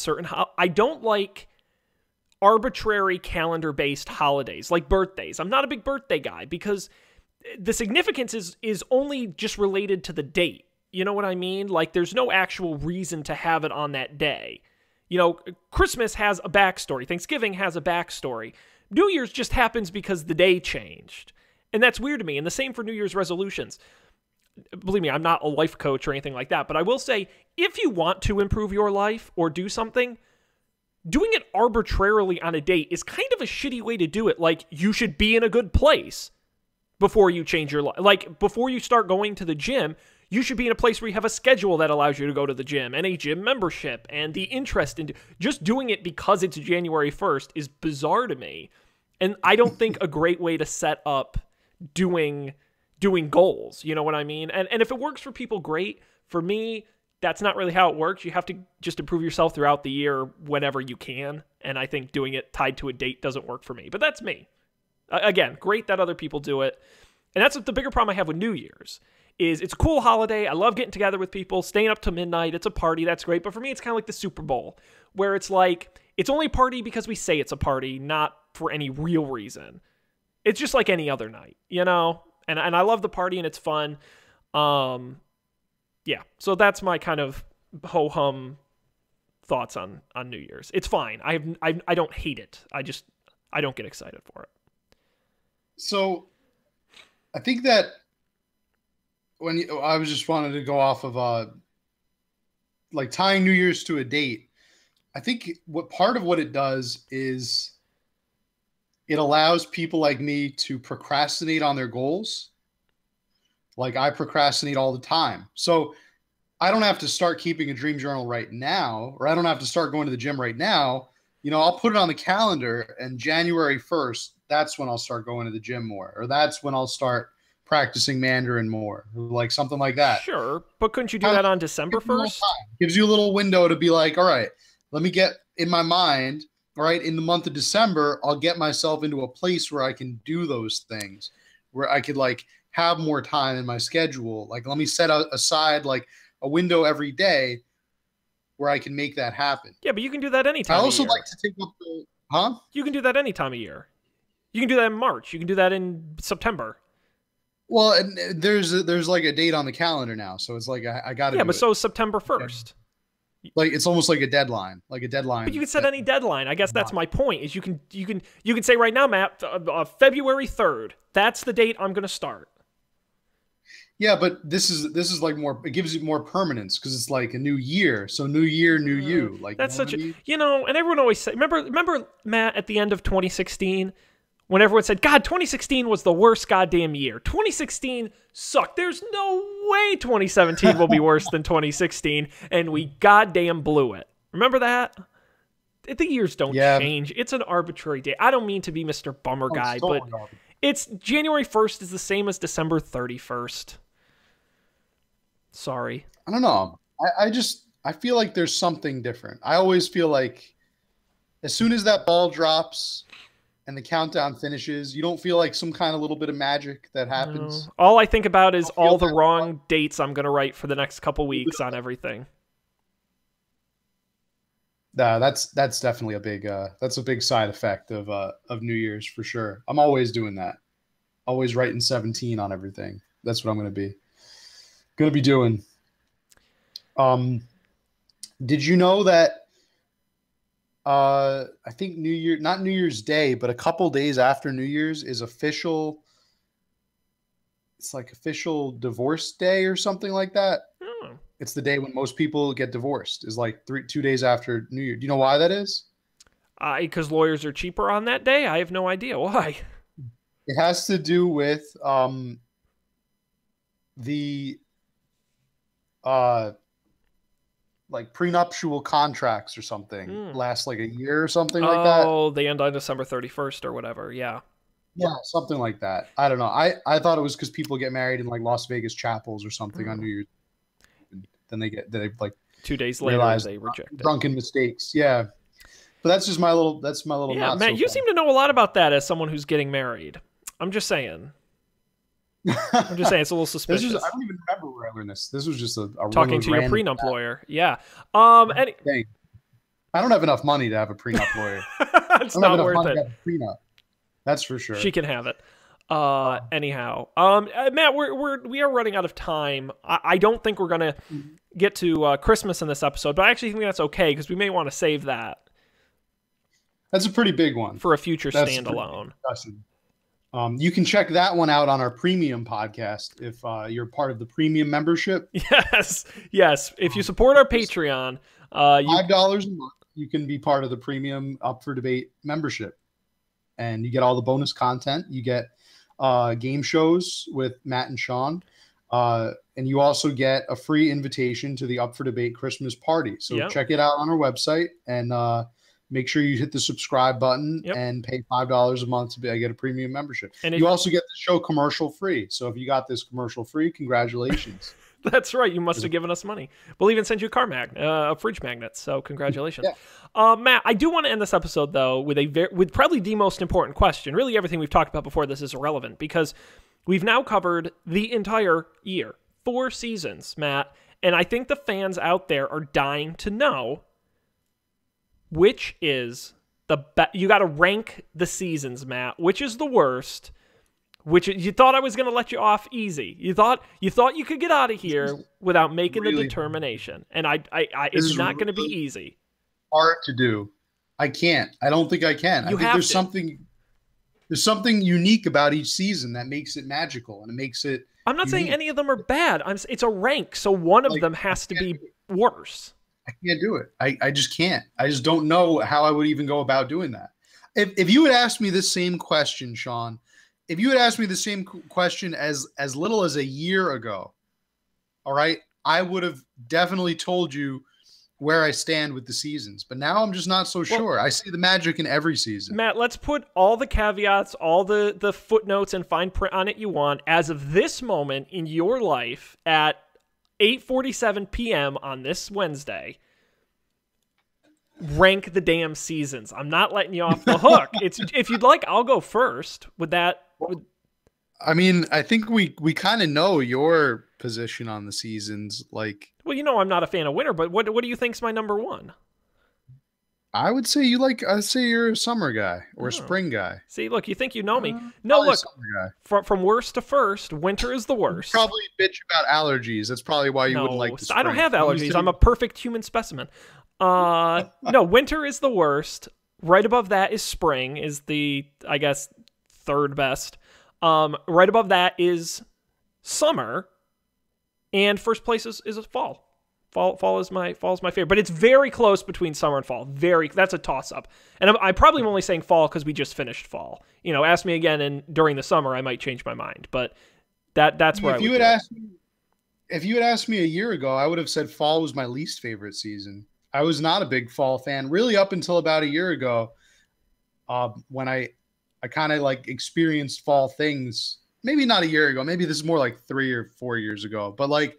[SPEAKER 1] I don't like arbitrary calendar based holidays like birthdays. I'm not a big birthday guy because the significance is only just related to the date. You know what I mean? Like there's no actual reason to have it on that day. You know, Christmas has a backstory. Thanksgiving has a backstory. New Year's just happens because the day changed. And that's weird to me. And the same for New Year's resolutions. Believe me, I'm not a life coach or anything like that, but I will say if you want to improve your life or do something, doing it arbitrarily on a date is kind of a shitty way to do it. Like you should be in a good place before you change your life. Like before you start going to the gym, you should be in a place where you have a schedule that allows you to go to the gym and a gym membership and the interest in just doing it because it's January 1st is bizarre to me. And I don't think a great way to set up doing goals, you know what I mean? And if it works for people, great. For me, that's not really how it works. You have to just improve yourself throughout the year whenever you can. And I think doing it tied to a date doesn't work for me. But that's me. Again, great that other people do it. And that's the bigger problem I have with New Year's is it's a cool holiday. I love getting together with people, staying up to midnight. It's a party. That's great. But for me, it's kind of like the Super Bowl where it's like, it's only a party because we say it's a party, not for any real reason. It's just like any other night, you know? And I love the party and it's fun. Yeah. So that's my kind of ho-hum thoughts on New Year's. It's fine. I don't hate it. I don't get excited for it.
[SPEAKER 2] So I think that I was just wanted to go off of like tying New Year's to a date. I think what part of what it does is it allows people like me to procrastinate on their goals. Like I procrastinate all the time. So I don't have to start keeping a dream journal right now, or I don't have to start going to the gym right now. You know, I'll put it on the calendar and January 1st, that's when I'll start going to the gym more, or that's when I'll start practicing Mandarin more, like something like that.
[SPEAKER 1] Sure, but couldn't you do
[SPEAKER 2] Kind of
[SPEAKER 1] that on December 1st?
[SPEAKER 2] gives you a little window to be like, all right, let me get in my mind, all right, in the month of December, I'll get myself into a place where I can do those things, where I could like have more time in my schedule. Like, let me set aside like a window every day where I can make that happen.
[SPEAKER 1] Yeah, but you can do that any
[SPEAKER 2] I
[SPEAKER 1] time of
[SPEAKER 2] also
[SPEAKER 1] year.
[SPEAKER 2] like to take up the, huh?
[SPEAKER 1] You can do that any time of year. You can do that in March. You can do that in September.
[SPEAKER 2] Well, and there's like a date on the calendar now, so it's like I got to.
[SPEAKER 1] Yeah,
[SPEAKER 2] do
[SPEAKER 1] but
[SPEAKER 2] it.
[SPEAKER 1] so is September 1st.
[SPEAKER 2] Like it's almost like a deadline,
[SPEAKER 1] But you can set any deadline. I guess that's my point. Is you can say right now, Matt, February 3rd. That's the date I'm going to start.
[SPEAKER 2] Yeah, but this is like more. It gives you more permanence because it's like a new year. So new year, new you. Like
[SPEAKER 1] That's
[SPEAKER 2] you know
[SPEAKER 1] such
[SPEAKER 2] what I
[SPEAKER 1] a
[SPEAKER 2] mean?
[SPEAKER 1] and everyone always say. Remember Matt at the end of 2016 when everyone said, God, 2016 was the worst goddamn year. 2016 sucked. There's no way 2017 will be worse than 2016, and we goddamn blew it. Remember that? The years don't change. It's an arbitrary day. I don't mean to be Mr. Bummer guy, but it's January 1st is the same as December 31st. Sorry.
[SPEAKER 2] I don't know. I feel like there's something different. I always feel like as soon as that ball drops and the countdown finishes, you don't feel like some kind of little bit of magic that happens.
[SPEAKER 1] No. All I think about is all the wrong dates I'm going to write for the next couple weeks on everything.
[SPEAKER 2] That's definitely a big that's a big side effect of New Year's for sure. I'm always doing that. Always writing 17 on everything. That's what I'm going to be doing. Did you know that I think not New Year's Day, but a couple days after New Year's is official. It's like official divorce day or something like that.
[SPEAKER 1] Oh.
[SPEAKER 2] It's the day when most people get divorced, is like 2 days after New Year. Do you know why that is?
[SPEAKER 1] Because lawyers are cheaper on that day? I have no idea. Why?
[SPEAKER 2] It has to do with the like prenuptial contracts or something last like a year or something like that.
[SPEAKER 1] Oh, they end on December 31st or whatever. Yeah.
[SPEAKER 2] Yeah, something like that. I don't know. I thought it was because people get married in like Las Vegas chapels or something on New Year's. Then they like
[SPEAKER 1] 2 days later they reject it.
[SPEAKER 2] Drunken mistakes. Yeah. But that's just my little
[SPEAKER 1] yeah, Matt, you seem to know a lot about that as someone who's getting married. I'm just saying. It's a little suspicious.
[SPEAKER 2] I don't even remember where I learned this. This was just a
[SPEAKER 1] talking to your prenup lawyer. Yeah.
[SPEAKER 2] I don't have enough money to have a prenup lawyer.
[SPEAKER 1] It's not worth it.
[SPEAKER 2] Prenup. That's for sure.
[SPEAKER 1] She can have it. Anyhow, Matt, we are running out of time. I don't think we're gonna get to Christmas in this episode, but I actually think that's okay because we may want to save that.
[SPEAKER 2] That's a pretty big one
[SPEAKER 1] for a future standalone.
[SPEAKER 2] You can check that one out on our premium podcast if you're part of the premium membership.
[SPEAKER 1] Yes. If you support our Patreon,
[SPEAKER 2] $5 a month, you can be part of the premium Up for Debate membership, and you get all the bonus content. You get game shows with Matt and Sean, and you also get a free invitation to the Up for Debate Christmas party. So check it out on our website and make sure you hit the subscribe button and pay $5 a month to get a premium membership. And you also get the show commercial free. So if you got this commercial free, congratulations.
[SPEAKER 1] That's right. You must have given us money. We'll even send you a fridge magnet. So congratulations. Matt, I do want to end this episode, though, with probably the most important question. Really, everything we've talked about before this is irrelevant because we've now covered the entire year, 4 seasons, Matt. And I think the fans out there are dying to know which is the best. You got to rank the seasons, Matt. Which is the worst? You thought I was going to let you off easy. You thought you could get out of here without making the determination, and it's not going to be easy.
[SPEAKER 2] Hard to do. I can't. I don't think I can. I think there's something unique about each season that makes it magical, and it makes it.
[SPEAKER 1] I'm not saying any of them are bad. It's a rank, so one of them has to be worse.
[SPEAKER 2] I can't do it. I just can't. I just don't know how I would even go about doing that. If you had asked me this same question, Sean. If you had asked me the same question as little as a year ago, all right, I would have definitely told you where I stand with the seasons. But now I'm just not so sure. I see the magic in every season.
[SPEAKER 1] Matt, let's put all the caveats, all the footnotes and fine print on it you want as of this moment in your life at 8:47 p.m. on this Wednesday. Rank the damn seasons. I'm not letting you off the hook. If you'd like, I'll go first. Would that...
[SPEAKER 2] I mean, I think we kind of know your position on the seasons. Like,
[SPEAKER 1] well, I'm not a fan of winter, but what do you think's my number one?
[SPEAKER 2] I would say I'd say you're a summer guy or a spring guy.
[SPEAKER 1] See, look, you think you know me. No, look, from worst to first, winter is the worst.
[SPEAKER 2] You probably bitch about allergies. That's probably why you wouldn't like the spring.
[SPEAKER 1] I don't have allergies. I'm a perfect human specimen. No, winter is the worst. Right above that is spring, is the, I guess, third best. Right above that is summer, and first place is fall. Fall is my favorite, but it's very close between summer and fall. That's a toss up, and I probably am only saying fall because we just finished fall. Ask me again during the summer, I might change my mind, but that's where
[SPEAKER 2] if you had asked me a year ago, I would have said fall was my least favorite season. I was not a big fall fan really up until about a year ago, when I kind of like experienced fall things. Maybe not a year ago. Maybe this is more like 3 or 4 years ago. But like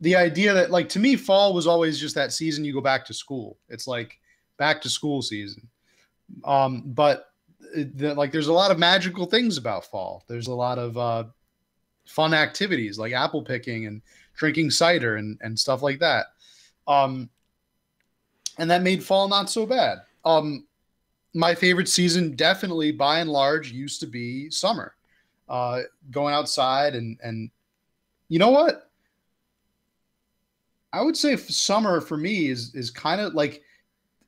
[SPEAKER 2] the idea that, like, to me, fall was always just that season you go back to school. It's like back to school season. But there's a lot of magical things about fall. There's a lot of fun activities like apple picking and drinking cider and stuff like that. And that made fall not so bad. My favorite season definitely by and large used to be summer. Going outside and you know what? I would say summer for me is kind of like,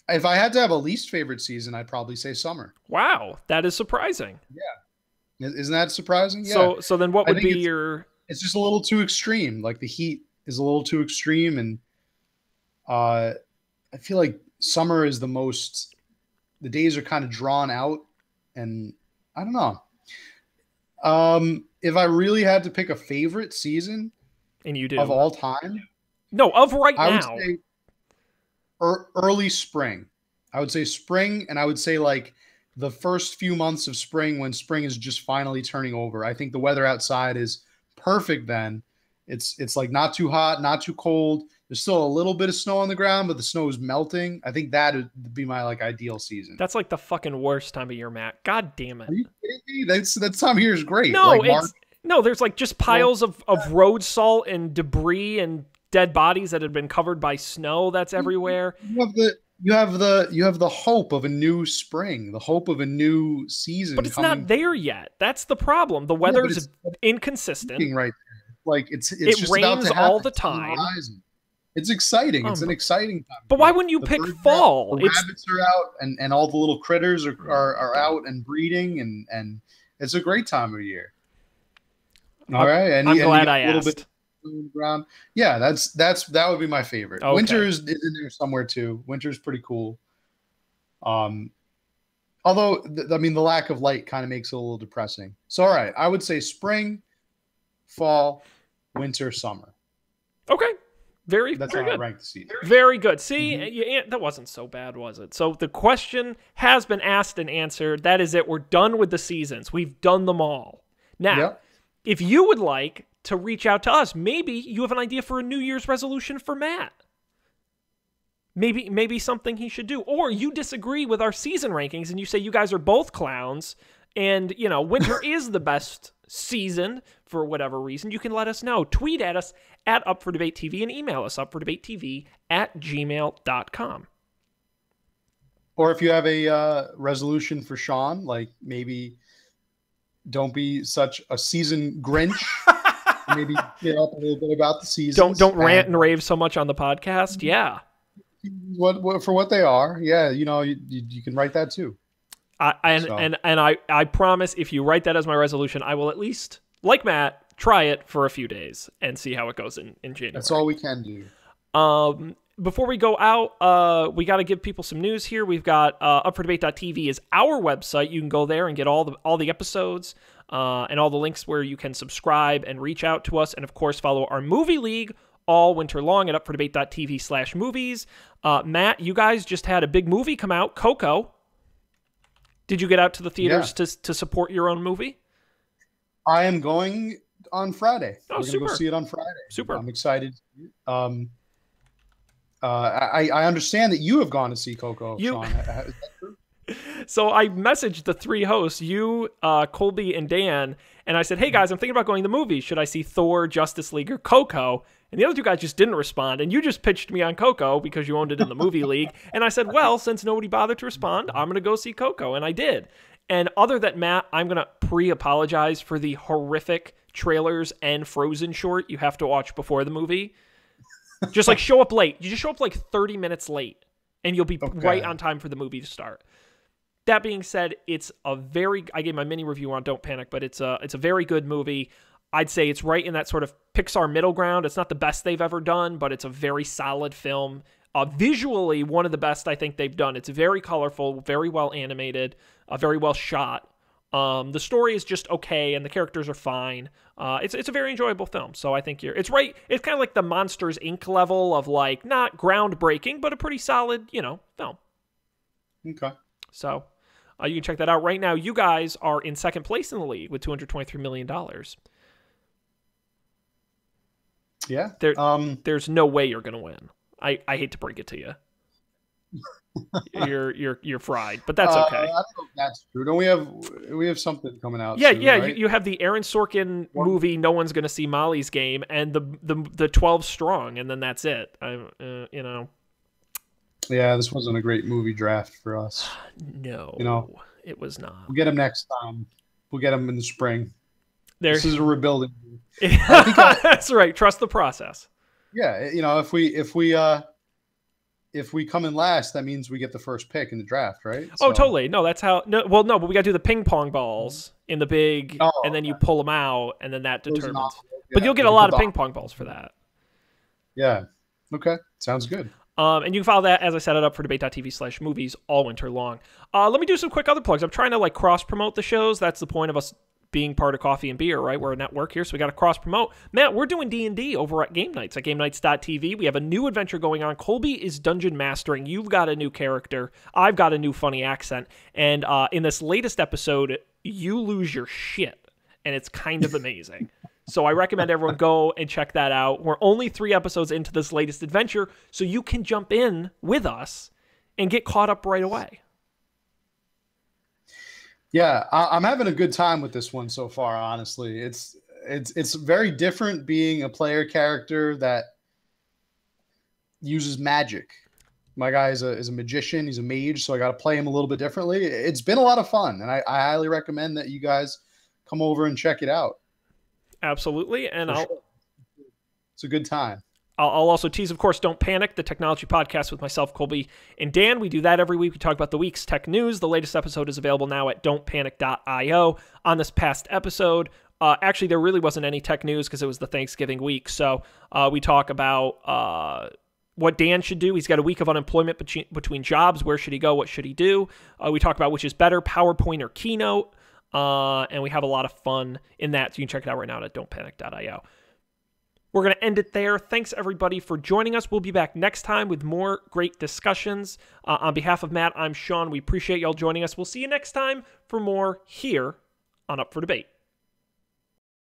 [SPEAKER 2] if I had to have a least favorite season, I'd probably say summer.
[SPEAKER 1] Wow, that is surprising.
[SPEAKER 2] Yeah. Isn't that surprising? Yeah.
[SPEAKER 1] So then what would be your...
[SPEAKER 2] It's just a little too extreme. Like the heat is a little too extreme. And I feel like summer is the days are kind of drawn out, and I don't know. If I really had to pick a favorite season,
[SPEAKER 1] and you do,
[SPEAKER 2] of all time,
[SPEAKER 1] no, of right now,
[SPEAKER 2] I would say early spring. I would say spring, and I would say like the first few months of spring, when spring is just finally turning over. I think the weather outside is perfect then. It's like not too hot, not too cold. There's still a little bit of snow on the ground, but the snow is melting. I think that would be my like ideal season.
[SPEAKER 1] That's like the fucking worst time of year, Matt. God damn it.
[SPEAKER 2] Are you kidding me? That time of year is great.
[SPEAKER 1] No,
[SPEAKER 2] like
[SPEAKER 1] there's like just piles of road salt and debris and dead bodies that had been covered by snow that's everywhere.
[SPEAKER 2] You have the hope of a new spring, the hope of a new season.
[SPEAKER 1] But it's not there yet. That's the problem. The weather's inconsistent.
[SPEAKER 2] Right there. Like it just
[SPEAKER 1] rains
[SPEAKER 2] about to happen.
[SPEAKER 1] all the time.
[SPEAKER 2] It's exciting. It's an exciting time.
[SPEAKER 1] But why wouldn't you pick fall?
[SPEAKER 2] The rabbits are out, and all the little critters are out and breeding, and it's a great time of year. All right, and
[SPEAKER 1] I'm glad I asked.
[SPEAKER 2] Ground. Yeah, that would be my favorite.
[SPEAKER 1] Okay.
[SPEAKER 2] Winter is in there somewhere too. Winter's pretty cool. Although the lack of light kind of makes it a little depressing. So all right, I would say spring, fall, winter, summer.
[SPEAKER 1] Okay.
[SPEAKER 2] That's
[SPEAKER 1] very
[SPEAKER 2] how
[SPEAKER 1] good.
[SPEAKER 2] I rank the season.
[SPEAKER 1] Very good. See, that wasn't so bad, was it? So the question has been asked and answered. That is it. We're done with the seasons. We've done them all. Now, if you would like to reach out to us, maybe you have an idea for a New Year's resolution for Matt. Maybe something he should do. Or you disagree with our season rankings and you say you guys are both clowns and, winter is the best season for whatever reason. You can let us know. Tweet at us at UpForDebateTV and email us upfordebatetv@gmail.com.
[SPEAKER 2] Or if you have a resolution for Sean, like maybe don't be such a season Grinch. Maybe get up a little bit about the season.
[SPEAKER 1] Don't rant and rave so much on the podcast. Yeah.
[SPEAKER 2] What for what they are. Yeah, you can write that too.
[SPEAKER 1] I promise if you write that as my resolution, I will at least, like Matt, try it for a few days and see how it goes in January.
[SPEAKER 2] That's all we can do.
[SPEAKER 1] Before we go out, we got to give people some news here. We've got upfordebate.tv is our website. You can go there and get all the episodes and all the links where you can subscribe and reach out to us. And, of course, follow our movie league all winter long at upfordebate.tv/movies. Matt, you guys just had a big movie come out, Coco. Did you get out to the theaters to support your own movie?
[SPEAKER 2] I am going on Friday.
[SPEAKER 1] Oh,
[SPEAKER 2] We're going to go see it on Friday.
[SPEAKER 1] Super.
[SPEAKER 2] I'm excited. I understand that you have gone to see Coco, Sean. Is that true?
[SPEAKER 1] So I messaged the three hosts, you, Colby, and Dan, and I said, hey, guys, I'm thinking about going to the movie. Should I see Thor, Justice League, or Coco? And the other two guys just didn't respond, and you just pitched me on Coco because you owned it in the movie league. And I said, well, since nobody bothered to respond, I'm going to go see Coco, and I did. And other than Matt, I'm going to pre-apologize for the horrific trailers and Frozen short you have to watch before the movie. Just like show up late. You just show up like 30 minutes late, and you'll be right on time for the movie to start. That being said, I gave my mini review on Don't Panic, but it's a very good movie. I'd say it's right in that sort of Pixar middle ground. It's not the best they've ever done, but it's a very solid film. Visually, one of the best I think they've done. It's very colorful, very well animated, very well shot. The story is just okay, and the characters are fine. It's a very enjoyable film. So I think it's right. It's kind of like the Monsters Inc. level of like not groundbreaking, but a pretty solid, film.
[SPEAKER 2] Okay.
[SPEAKER 1] So you can check that out right now. You guys are in second place in the league with $223 million.
[SPEAKER 2] Yeah.
[SPEAKER 1] There's no way you're gonna win. I hate to break it to you. You're fried, but that's okay.
[SPEAKER 2] I don't know if that's true. Don't we have something coming out?
[SPEAKER 1] Yeah,
[SPEAKER 2] soon,
[SPEAKER 1] yeah.
[SPEAKER 2] Right?
[SPEAKER 1] You have the Aaron Sorkin movie. No one's gonna see Molly's Game, and the 12 Strong, and then that's it.
[SPEAKER 2] Yeah, this wasn't a great movie draft for us.
[SPEAKER 1] No, it was not.
[SPEAKER 2] We'll get him next time. We'll get him in the spring.
[SPEAKER 1] This
[SPEAKER 2] is a rebuilding.
[SPEAKER 1] That's right. Trust the process.
[SPEAKER 2] Yeah, if we come in last, that means we get the first pick in the draft, right?
[SPEAKER 1] Oh, totally. No, that's how. No, well, no, but we got to do the ping pong balls in the big, and then you pull them out, and then that determines. But you'll get a lot of ping pong balls for that.
[SPEAKER 2] Yeah. Okay. Sounds good.
[SPEAKER 1] And you can follow that, as I set it up, for debate.tv/movies all winter long. Let me do some quick other plugs. I'm trying to cross promote the shows. That's the point of us being part of Coffee and Beer, right? We're a network here, so we got to cross promote. Matt, we're doing D&D over at Game Nights at GameNights.tv. We have a new adventure going on. Colby is dungeon mastering. You've got a new character. I've got a new funny accent. And in this latest episode, you lose your shit, and it's kind of amazing. So I recommend everyone go and check that out. We're only 3 episodes into this latest adventure, so you can jump in with us and get caught up right away.
[SPEAKER 2] Yeah, I'm having a good time with this one so far, honestly. It's very different being a player character that uses magic. My guy is a magician. He's a mage, so I got to play him a little bit differently. It's been a lot of fun, and I highly recommend that you guys come over and check it out.
[SPEAKER 1] Absolutely, and
[SPEAKER 2] it's a good time.
[SPEAKER 1] I'll also tease, of course, Don't Panic, the technology podcast with myself, Colby, and Dan. We do that every week. We talk about the week's tech news. The latest episode is available now at don'tpanic.io. On this past episode, actually, there really wasn't any tech news because it was the Thanksgiving week. So we talk about what Dan should do. He's got a week of unemployment between jobs. Where should he go? What should he do? We talk about which is better, PowerPoint or Keynote. And we have a lot of fun in that. So you can check it out right now at don'tpanic.io. We're going to end it there. Thanks, everybody, for joining us. We'll be back next time with more great discussions. On behalf of Matt, I'm Sean. We appreciate y'all joining us. We'll see you next time for more here on Up for Debate.